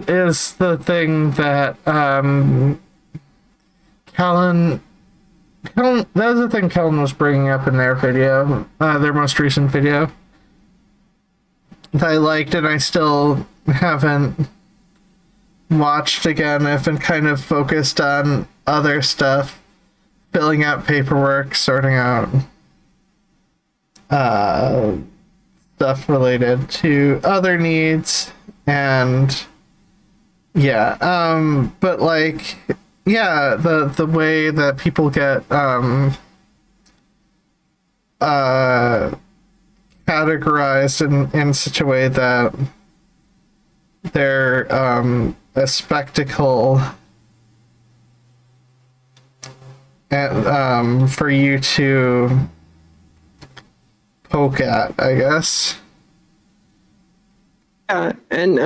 is the thing that Callan, that was the thing Callan was bringing up in their video, their most recent video, that I liked and I still haven't watched again. I've been kind of focused on other stuff, filling out paperwork, sorting out stuff related to other needs, and yeah, but like, yeah, the way that people get categorized in such a way that they're a spectacle and for you to poke at, I guess. Yeah, and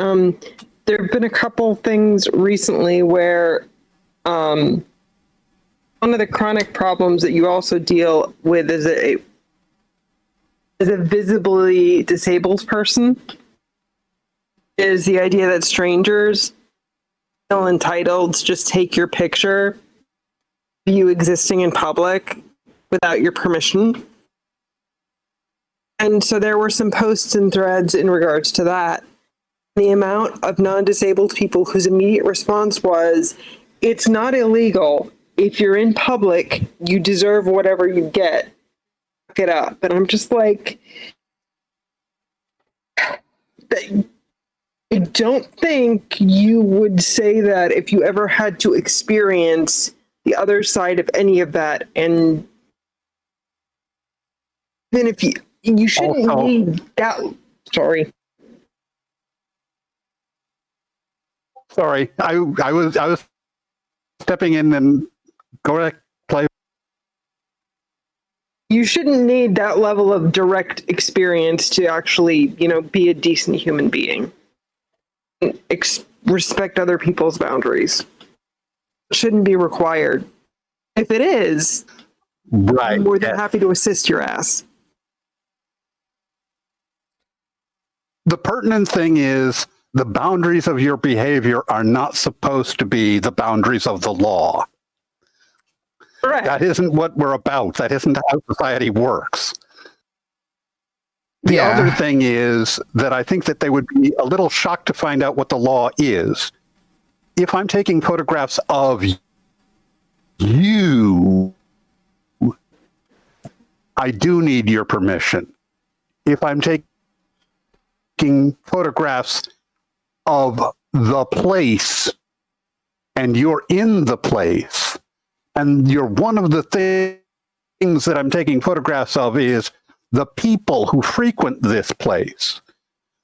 there have been a couple things recently where one of the chronic problems that you also deal with as a visibly disabled person is the idea that strangers feel entitled to just take your picture of you existing in public without your permission. And so there were some posts and threads in regards to that. The amount of non-disabled people whose immediate response was, it's not illegal. If you're in public, you deserve whatever you get. Look it up. And I'm just like, I don't think you would say that if you ever had to experience the other side of any of that. And then if you shouldn't Also- need that. Sorry. Sorry, I was stepping in and go to play. You shouldn't need that level of direct experience to actually, be a decent human being. Respect other people's boundaries. It shouldn't be required. If it is, Right. I'm more than happy to assist your ass. The pertinent thing is the boundaries of your behavior are not supposed to be the boundaries of the law. Correct. That isn't what we're about. That isn't how society works. The Yeah. other thing is that I think that they would be a little shocked to find out what the law is. If I'm taking photographs of you, I do need your permission. If I'm taking photographs of the place and you're in the place and you're one of the things that I'm taking photographs of is the people who frequent this place,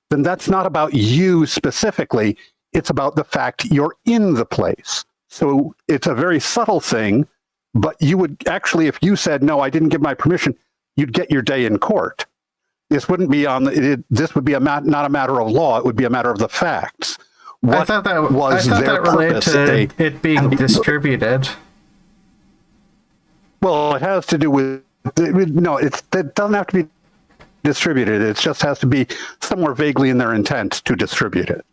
then that's not about you specifically. It's about the fact you're in the place. So it's a very subtle thing, but you would actually, if you said, no, I didn't give my permission, you'd get your day in court. This wouldn't be this would be not a matter of law. It would be a matter of the facts. I thought that related to it being distributed. Well, it has to do with it doesn't have to be distribute it. It just has to be somewhere vaguely in their intent to distribute it.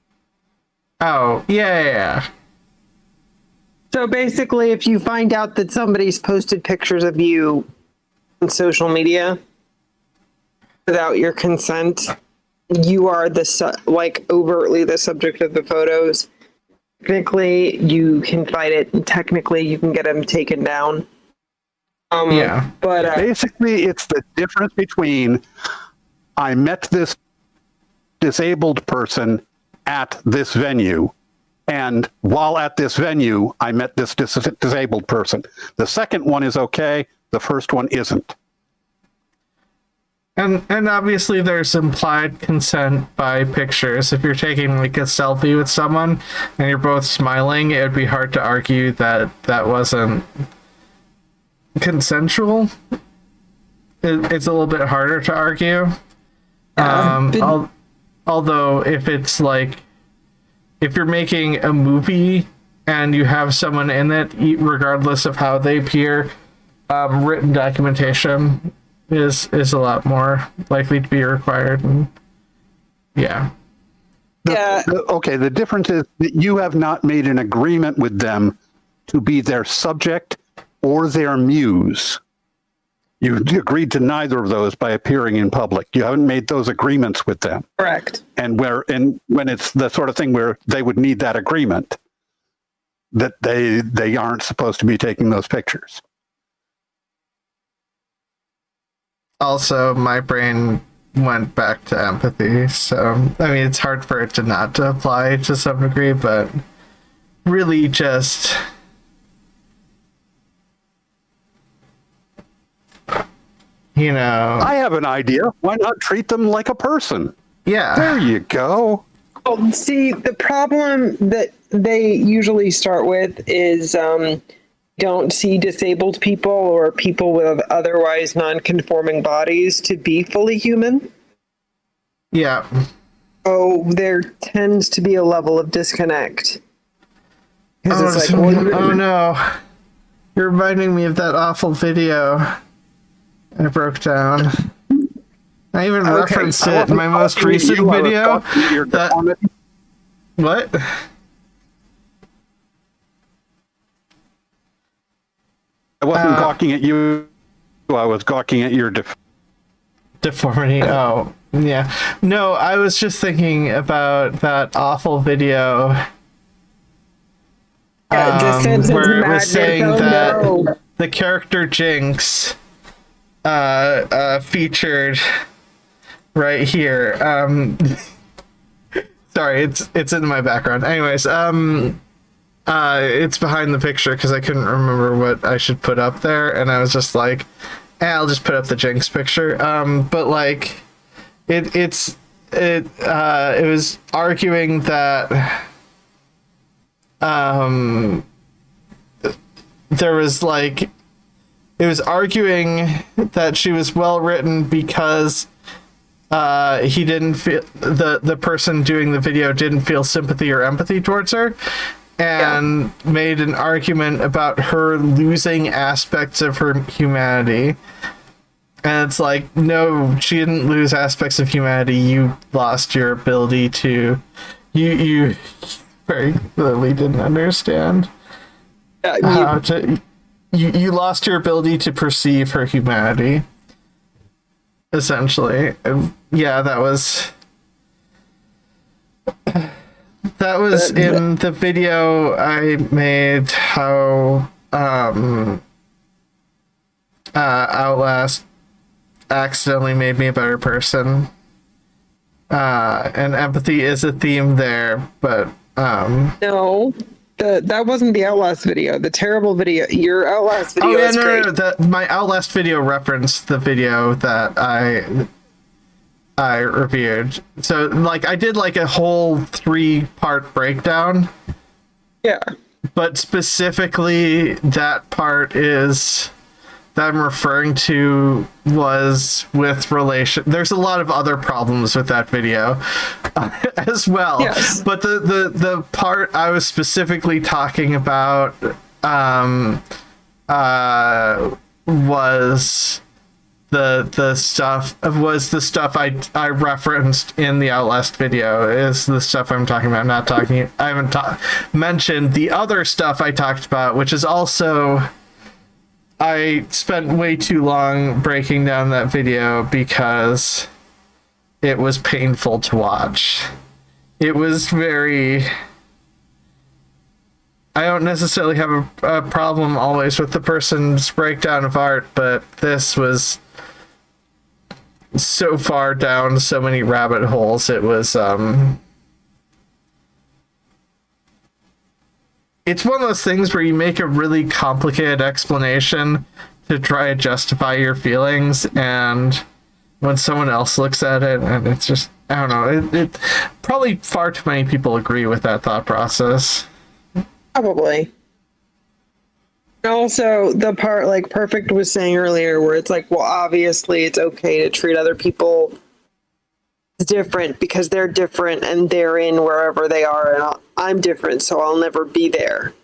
Oh, yeah. So basically, if you find out that somebody's posted pictures of you on social media without your consent, you are overtly the subject of the photos. Technically, you can fight it, and technically, you can get them taken down. Yeah. But Basically, it's the difference between I met this disabled person at this venue, and while at this venue, I met this disabled person. The second one is okay. The first one isn't. And obviously there's implied consent by pictures. If you're taking like a selfie with someone and you're both smiling, it would be hard to argue that that wasn't consensual. It's a little bit harder to argue. Although if it's like, if you're making a movie and you have someone in it, regardless of how they appear, written documentation is a lot more likely to be required. And yeah. The difference is that you have not made an agreement with them to be their subject or their muse. You agreed to neither of those by appearing in public. You haven't made those agreements with them. correct. And when it's the sort of thing where they would need that agreement, that they aren't supposed to be taking those pictures. Also, my brain went back to empathy, so I mean it's hard for it to not to apply to some degree, but really just I have an idea. Why not treat them like a person? yeah. There you go. Well, see, the problem that they usually start with is don't see disabled people or people with otherwise non-conforming bodies to be fully human. Yeah. Oh, there tends to be a level of disconnect. 'Cause Oh, it's like, well, oh no. You're reminding me of that awful video I broke down. I even referenced it in my most recent video. What? I wasn't gawking at you. I was gawking at your Deformity. Oh, yeah. No, I was just thinking about that awful video Descent into where it was Madness. saying Oh, that no. the character Jinx featured right here. Sorry, it's in my background. Anyways, it's behind the picture because I couldn't remember what I should put up there, and I was just like, I'll just put up the Jinx picture. But like, it was arguing that there was like, it was arguing that she was well written because he didn't feel, the person doing the video didn't feel sympathy or empathy towards her, and made an argument about her losing aspects of her humanity. And it's like, no, she didn't lose aspects of humanity. You lost your ability to, you very clearly didn't understand how to, you lost your ability to perceive her humanity, essentially. Yeah, that was in the video I made how Outlast accidentally made me a better person. And empathy is a theme there, but No, that wasn't the Outlast video. The terrible video. Your Outlast video is great. My Outlast video referenced the video that I reviewed. So like I did like a whole 3-part breakdown. Yeah. But specifically that part is that I'm referring to was with relation. There's a lot of other problems with that video as well. Yes. But the part I was specifically talking about was the stuff was the stuff I referenced in the Outlast video is the stuff I'm talking about. I haven't mentioned the other stuff I talked about, which is also, I spent way too long breaking down that video because it was painful to watch. It was very... I don't necessarily have a problem always with the person's breakdown of art, but this was so far down so many rabbit holes. It was it's one of those things where you make a really complicated explanation to try to justify your feelings, and when someone else looks at it, and it's just, I don't know, it probably far too many people agree with that thought process. Probably. And also, the part like Perfict was saying earlier, where it's like, well, obviously it's okay to treat other people different because they're different and they're in wherever they are, and I'm different, so I'll never be there.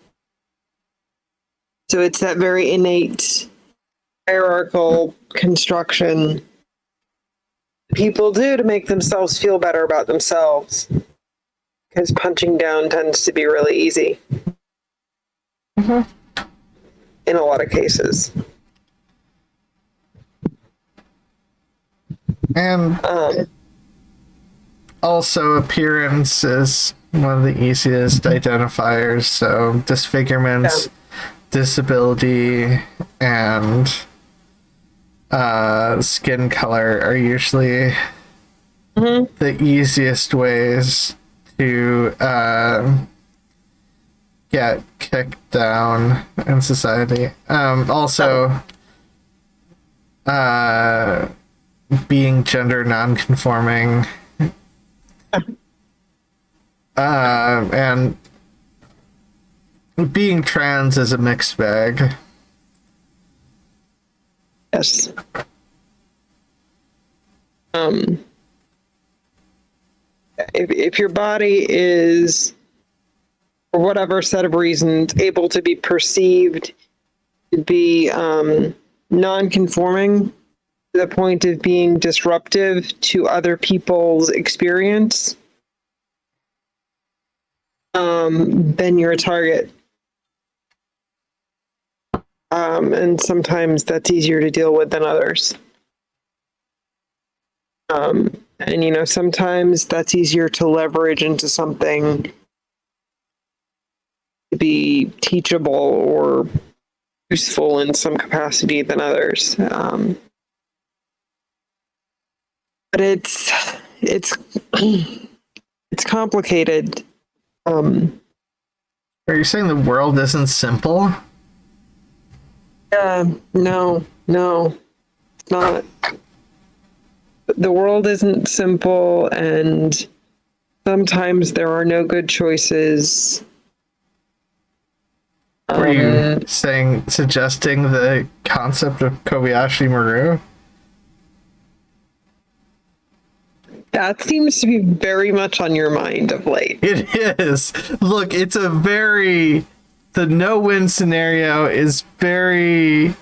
So it's that very innate hierarchical construction people do to make themselves feel better about themselves, because punching down tends to be really easy. Mm-hmm. In a lot of cases. And also appearance is one of the easiest identifiers, so disfigurements, disability, and skin color are usually the easiest ways to get kicked down in society. Also, being gender non-conforming, and being trans is a mixed bag. Yes. If your body is, for whatever set of reasons, able to be perceived to be non-conforming to the point of being disruptive to other people's experience, then you're a target. And sometimes that's easier to deal with than others. And, you know, sometimes that's easier to leverage into something to be teachable or useful in some capacity than others. But it's complicated. Are you saying the world isn't simple? No, it's not. The world isn't simple, and sometimes there are no good choices. Were you suggesting the concept of Kobayashi Maru? That seems to be very much on your mind of late. It is. Look, it's the no-win scenario is very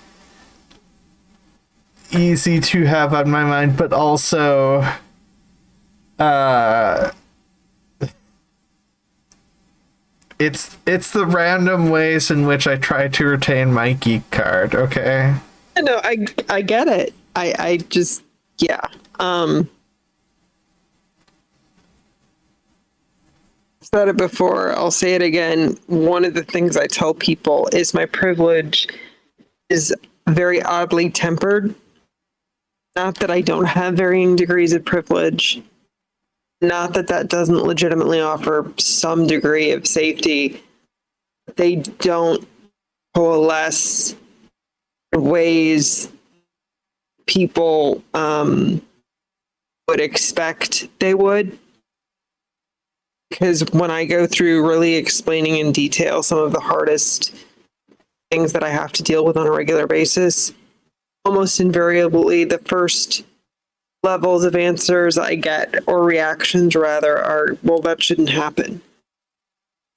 easy to have on my mind, but also it's the random ways in which I try to retain my geek card, okay? No, I get it. I just, yeah. Said it before, I'll say it again. One of the things I tell people is my privilege is very oddly tempered. Not that I don't have varying degrees of privilege. Not that that doesn't legitimately offer some degree of safety. They don't coalesce in ways people would expect they would. Because when I go through really explaining in detail some of the hardest things that I have to deal with on a regular basis, almost invariably the first levels of answers I get, or reactions rather, are, well, that shouldn't happen.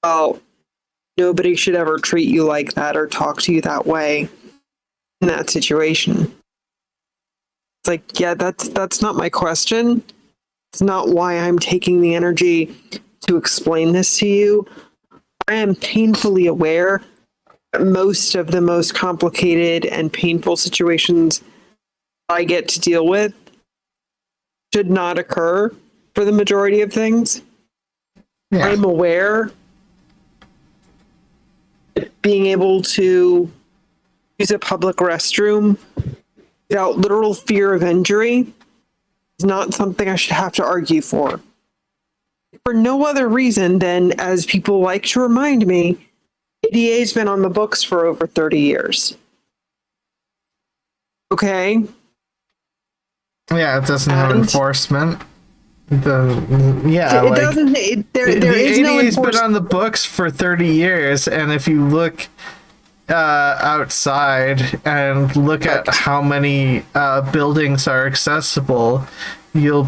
Well, nobody should ever treat you like that or talk to you that way in that situation. It's like, yeah, that's not my question. It's not why I'm taking the energy to explain this to you. I am painfully aware that most of the most complicated and painful situations I get to deal with should not occur for the majority of things. Yeah. I'm aware that being able to use a public restroom without literal fear of injury is not something I should have to argue for. For no other reason than, as people like to remind me, ADA's been on the books for over 30 years. Okay? Yeah, it doesn't have And- enforcement. It doesn't. There is no ADA's been enforcement. on the books for 30 years, and if you look outside and look at how many buildings are accessible, you'll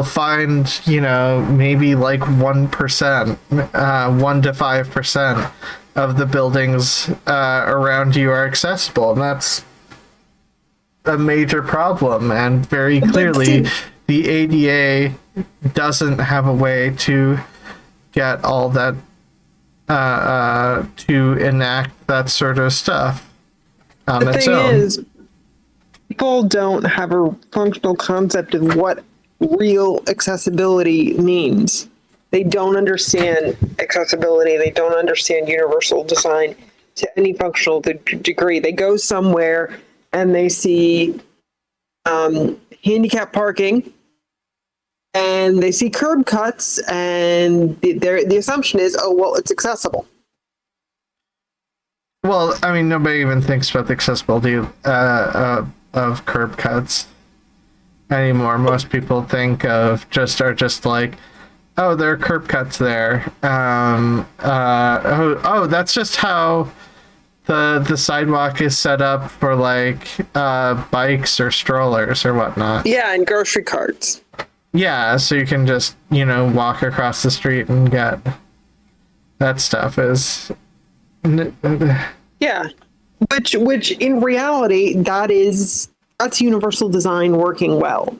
find, maybe like 1%, 1 to 5% of the buildings around you are accessible, and that's a major problem. And very clearly, the ADA doesn't have a way to get all that to enact that sort of stuff on The its thing own. is, people don't have a functional concept of what real accessibility means. They don't understand accessibility. They don't understand universal design to any functional degree. They go somewhere and they see handicap parking and they see curb cuts, and the assumption is, oh, well, it's accessible. Well, I mean, nobody even thinks about the accessibility of curb cuts anymore. Most people think of are just like, oh, there are curb cuts there. That's just how the sidewalk is set up for like bikes or strollers or whatnot. Yeah, and grocery carts. Yeah, so you can just, walk across the street and get that stuff is. Yeah, which in reality, that's universal design working well.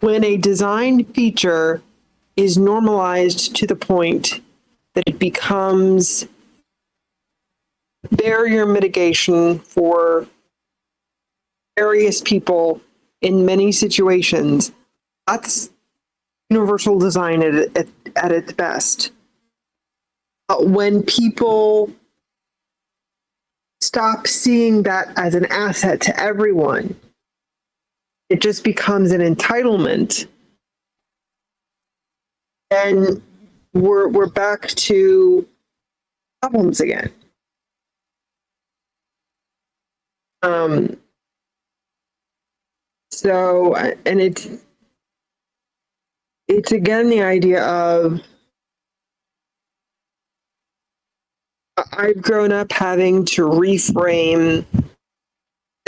When a design feature is normalized to the point that it becomes barrier mitigation for various people in many situations, that's universal design at its best. When people stop seeing that as an asset to everyone, it just becomes an entitlement, and we're back to problems again. So, and it's again the idea of, I've grown up having to reframe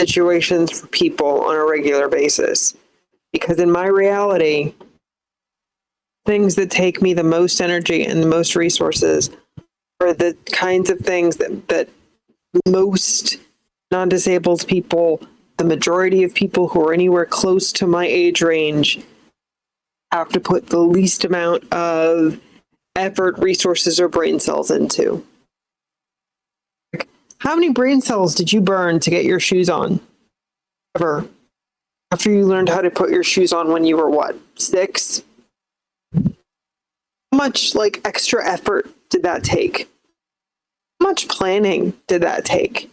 situations for people on a regular basis, because in my reality, things that take me the most energy and the most resources are the kinds of things that most non-disabled people, the majority of people who are anywhere close to my age range, have to put the least amount of effort, resources, or brain cells into. How many brain cells did you burn to get your shoes on? Ever? After you learned how to put your shoes on when you were what, 6? How much extra effort did that take? How much planning did that take?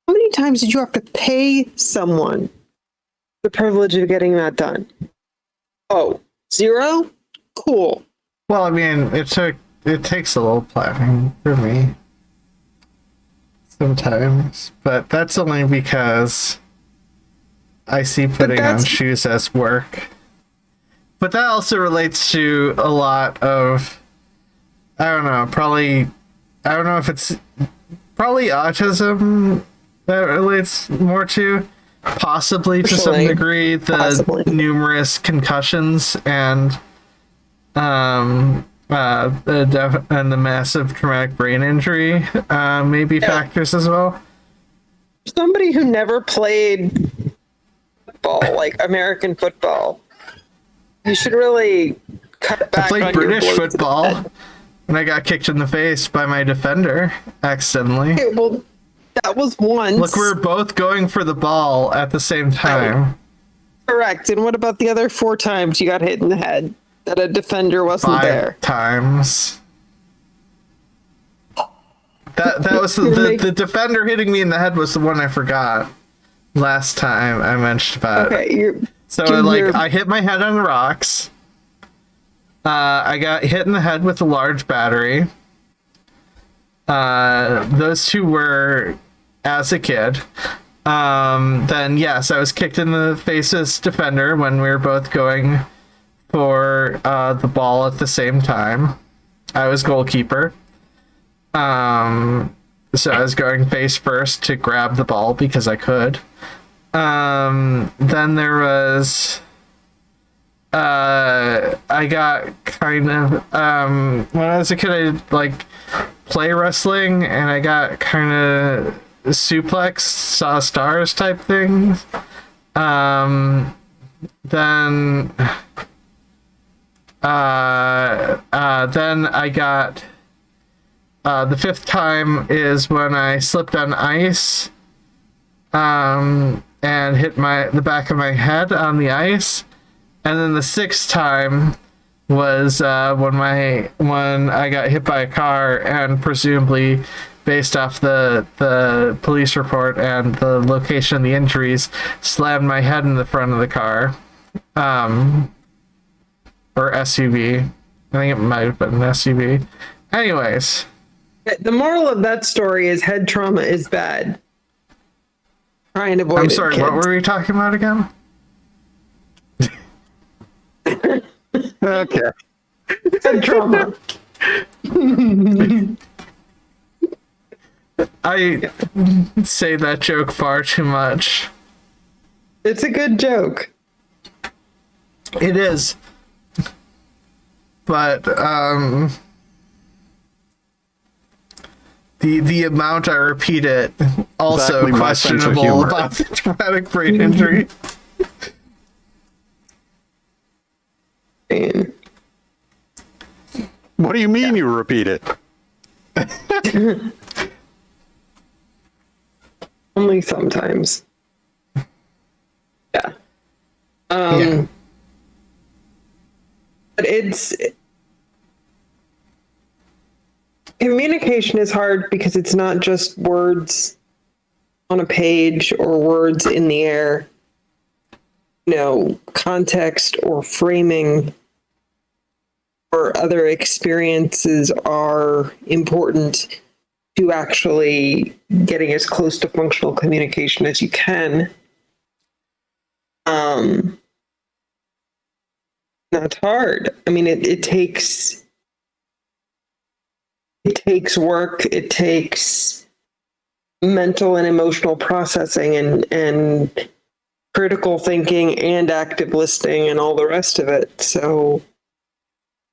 How many times did you have to pay someone the privilege of getting that done? Oh, 0? Cool. Well, I mean, it takes a little planning for me sometimes, but that's only because I see putting on shoes as work. But that also relates to a lot of, I don't know if it's probably autism that relates more to, possibly to some degree, the numerous concussions and the massive traumatic brain injury maybe factors as well. Somebody who never played football football, like American football. You should really cut back. I played on your British blows to the football, head. and I got kicked in the face by my defender accidentally. Okay, well, that was once. Look, we're both going for the ball at the same time. Correct. And what about the other 4 times you got hit in the head that a defender wasn't 5 there? times. That was the defender hitting me in the head was the one I forgot last time I mentioned about. Okay, So I hit my head on the rocks. I got hit in the head with a large battery. Those 2 were as a kid. Then yes, I was kicked in the face as defender when we were both going for the ball at the same time. I was goalkeeper. So I was going face first to grab the ball because I could. Then there was I got kind of when I was a kid I like play wrestling and I got kind of suplex saw stars type things. Then I got the 5th time is when I slipped on ice and hit the back of my head on the ice. And then the 6th time was when I got hit by a car and presumably based off the police report and the location of the injuries, slammed my head in the front of the car. Or SUV. I think it might have been an SUV. Anyways. The moral of that story is head trauma is bad. Try and avoid it. I'm sorry, what were we talking about again? Okay. Head trauma. I say that joke far too much. It's a good joke. It is. But the amount I repeat it also Exactly my sense of questionable humor. about the traumatic brain injury. Man. What do you mean you repeat it? Only sometimes. Yeah. Yeah. But communication is hard because it's not just words on a page or words in the air. Context or framing or other experiences are important to actually getting as close to functional communication as you can. That's hard. I mean, it takes work. It takes mental and emotional processing and critical thinking and active listening and all the rest of it. So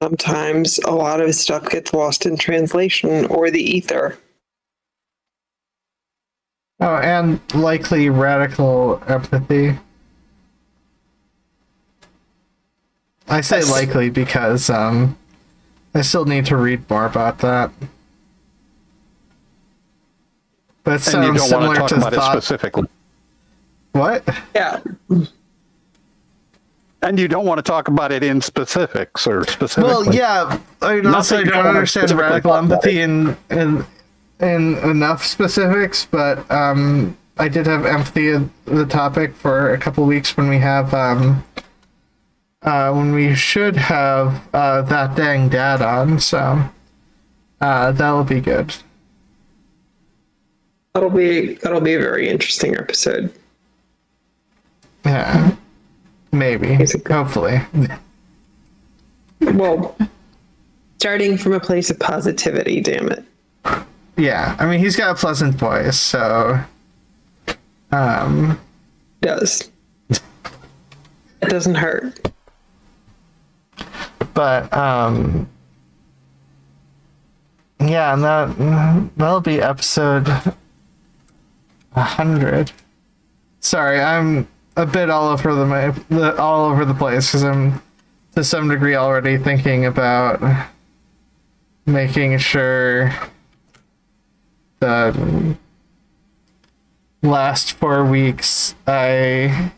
sometimes a lot of stuff gets lost in translation or the ether. Oh, and likely radical empathy. I say likely because I still need to read more about that. But it And you sounds don't want similar to talk to about it thought. specifically. What? Yeah. And you don't want to talk about it in specifics or specifically. Well, yeah. I mean, also, I Nothing don't you understand specifically radical talk about. empathy in enough specifics, but I did have empathy of the topic for a couple weeks when we have when we should have that dang dad on, so that'll be good. That'll be a very interesting episode. Yeah, maybe, Basically. hopefully. Well, starting from a place of positivity, damn it. Yeah, I mean, he's got a pleasant voice, so Does. It doesn't hurt. but yeah, and that'll be episode 100. Sorry, I'm a bit all over the place because I'm to some degree already thinking about making sure the last 4 weeks I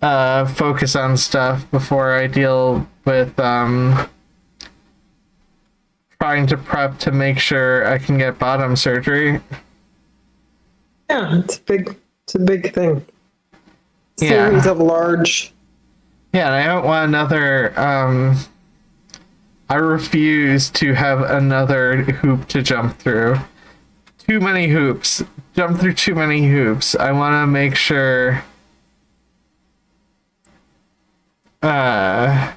focus on stuff before I deal with trying to prep to make sure I can get bottom surgery. Yeah, it's a big thing. Yeah. Series of large. Yeah, and I don't want another I refuse to have another hoop to jump through. Too many hoops. Jump through too many hoops. I want to make sure I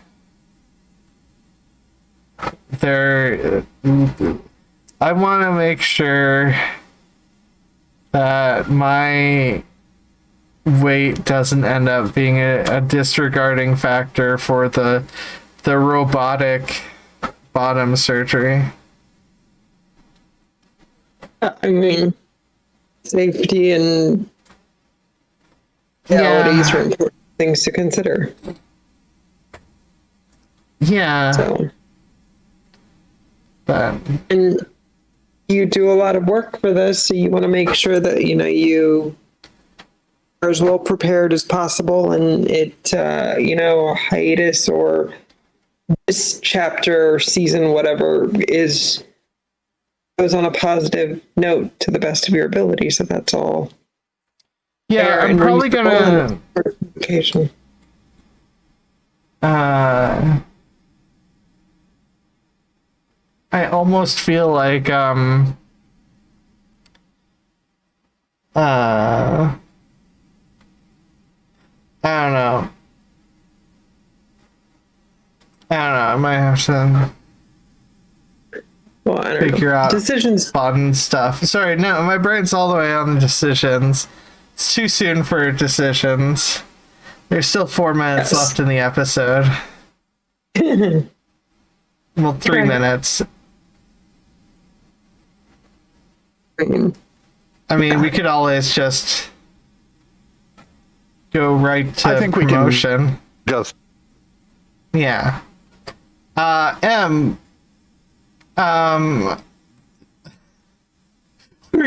want to make sure that my weight doesn't end up being a disregarding factor for the robotic bottom surgery. I mean, safety and realities are important things to consider. Yeah. So, But and you do a lot of work for this, so you want to make sure that you are as well prepared as possible, and it a hiatus or this chapter or season, whatever, goes on a positive note to the best of your ability. So that's all. yeah, fair I'm and probably reasonable gonna and communication. I almost feel like I don't know. I might have to Well, I don't figure know. out Decisions. fun stuff. Sorry, no, my brain's all the way on the decisions. It's too soon for decisions. There's still 4 minutes Yes. left in the episode. Well, 3 Okay. minutes. I I mean, we could always just go right to I think we can- promotion. Just Yeah. Where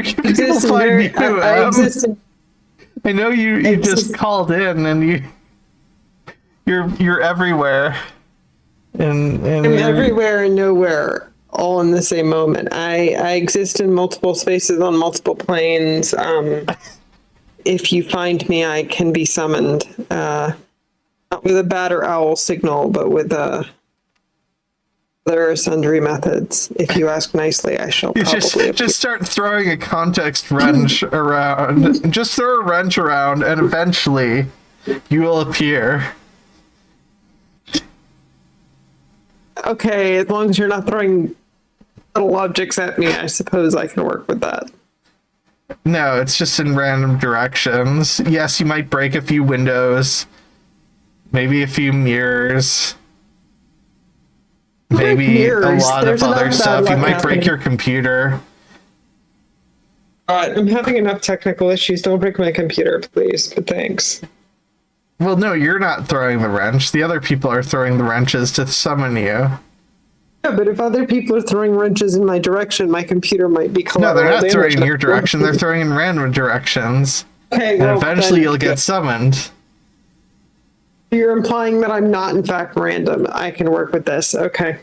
can people find you? I exist in I know you just called in and you're everywhere. And I'm everywhere and nowhere, all in the same moment. I exist in multiple spaces on multiple planes. If you find me, I can be summoned. Not with a bat or owl signal, but with there are sundry methods. If you ask nicely, I shall you probably appear. just start throwing a context wrench around. Just throw a wrench around and eventually you will appear. Okay, as long as you're not throwing little objects at me, I suppose I can work with that. No, it's just in random directions. Yes, you might break a few windows, maybe a few mirrors, maybe mirrors. a lot There's of enough other bad stuff. You luck might break happening. your computer. I'm having enough technical issues. Don't break my computer, please. But thanks. Well, no, you're not throwing the wrench. The other people are throwing the wrenches to summon you. Yeah, but if other people are throwing wrenches in my direction, my computer might be No, collateral they're not damage. throwing in your direction. They're throwing in random directions. Okay, And well, eventually then you'll get summoned. You're implying that I'm not, in fact, random. I can work with this. Okay.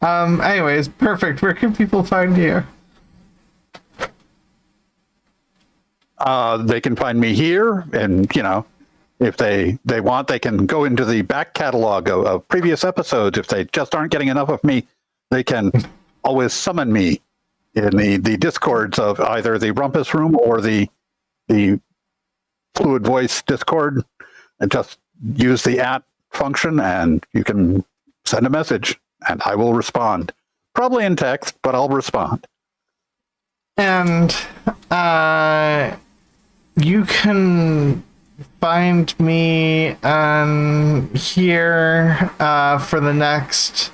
Anyways, perfect. Where can people find you? they can find me here, and if they want, they can go into the back catalog of previous episodes. If they just aren't getting enough of me, they can always summon me in the discords of either the Rumpus Room or the Fluid Voice Discord, and just use the @ function, and you can send a message, and I will respond. Probably in text, but I'll respond. And you can find me on here for the next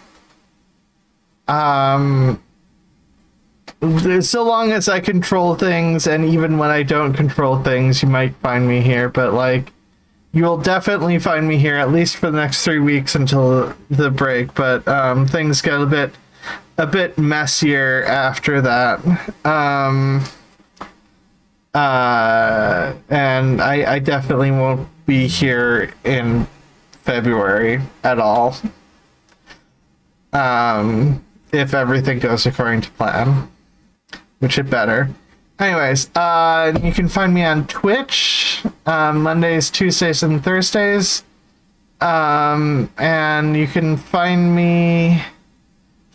so long as I control things, and even when I don't control things, you might find me here. But like, you will definitely find me here at least for the next 3 weeks until the break. But things get a bit messier after that. And I definitely won't be here in February at all. If everything goes according to plan, which it better. Anyways, you can find me on Twitch Mondays, Tuesdays, and Thursdays. And you can find me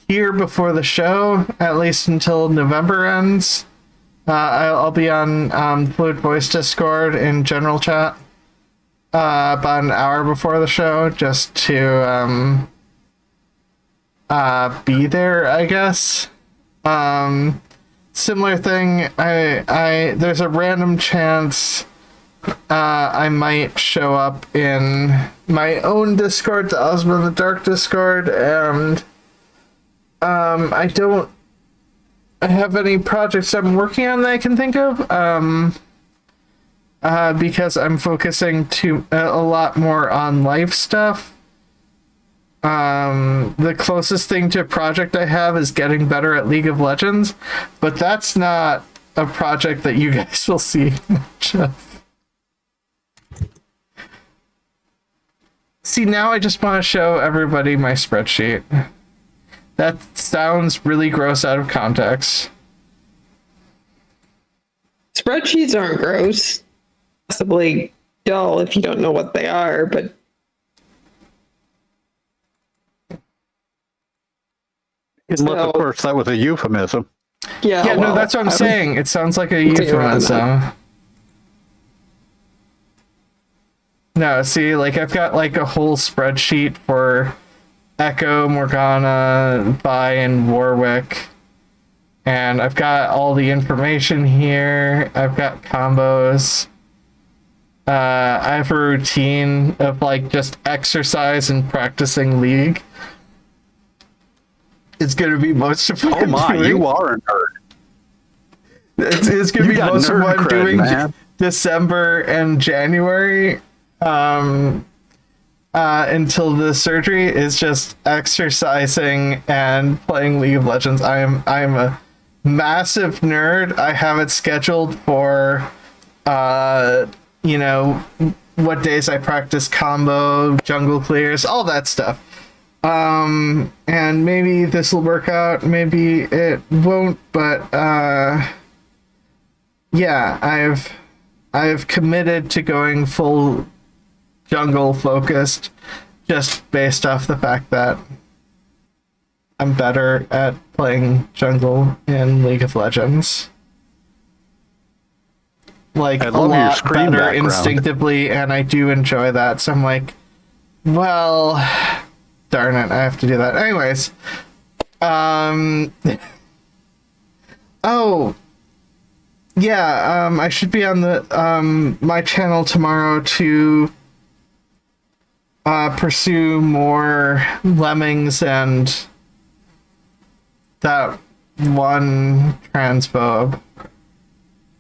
here before the show, at least until November ends. I'll be on Fluid Voice Discord in general chat about an hour before the show, just to be there, I guess. Similar thing, I there's a random chance I might show up in my own Discord, the Ozma In The Dark Discord, and I don't have any projects I'm working on that I can think of, because I'm focusing a lot more on life stuff. The closest thing to a project I have is getting better at League of Legends, but that's not a project that you guys will see much of. See, now I just want to show everybody my spreadsheet. That sounds really gross out of context. Spreadsheets aren't gross. Possibly dull if you don't know what they are, but Unless, of course, that was a euphemism. yeah, Yeah, well, no, that's what I'm saying. It sounds like a take your word on euphemism. No, see, like, I've got, like, a whole spreadsheet for Echo, Morgana, Vi, and Warwick. And I've got all the information here. I've got combos. I have a routine of, like, just exercise and practicing League. It's gonna be most of what Oh my, I'm doing. you are a nerd. It's gonna You be got most of nerd what I'm cred, doing man. December and January. Until the surgery is just exercising and playing League of Legends. I'm a massive nerd. I have it scheduled for you know, what days I practice combo, jungle clears, all that stuff. And maybe this will work out, maybe it won't, but yeah, I've committed to going full jungle focused, just based off the fact that I'm better at playing jungle in League of Legends. Like, I a love your lot screen better background. instinctively, and I do enjoy that. So I'm like, well, darn it, I have to do that. Anyways, oh, yeah, I should be on the my channel tomorrow to pursue more Lemmings and that one transphobe.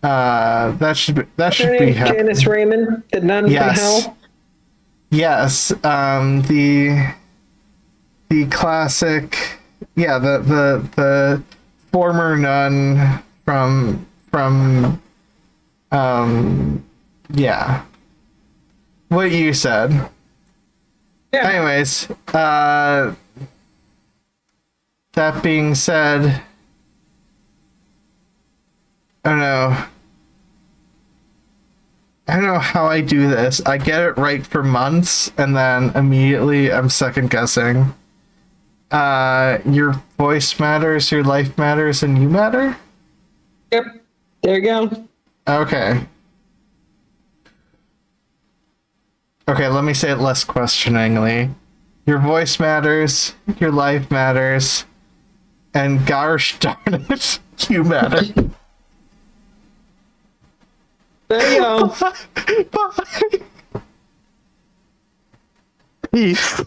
That should her be name's happening. Janice Raymond, the nun Yes. from hell. Yes, the classic, yeah, the former nun from yeah, what you said. Yeah. Anyways, that being said, I don't know how I do this. I get it right for months, and then immediately I'm second guessing. Your voice matters, your life matters, and you matter? Yep. There you go. Okay. Okay, let me say it less questioningly. Your voice matters, your life matters, and gosh darn it, you matter. There you go. Bye. Peace.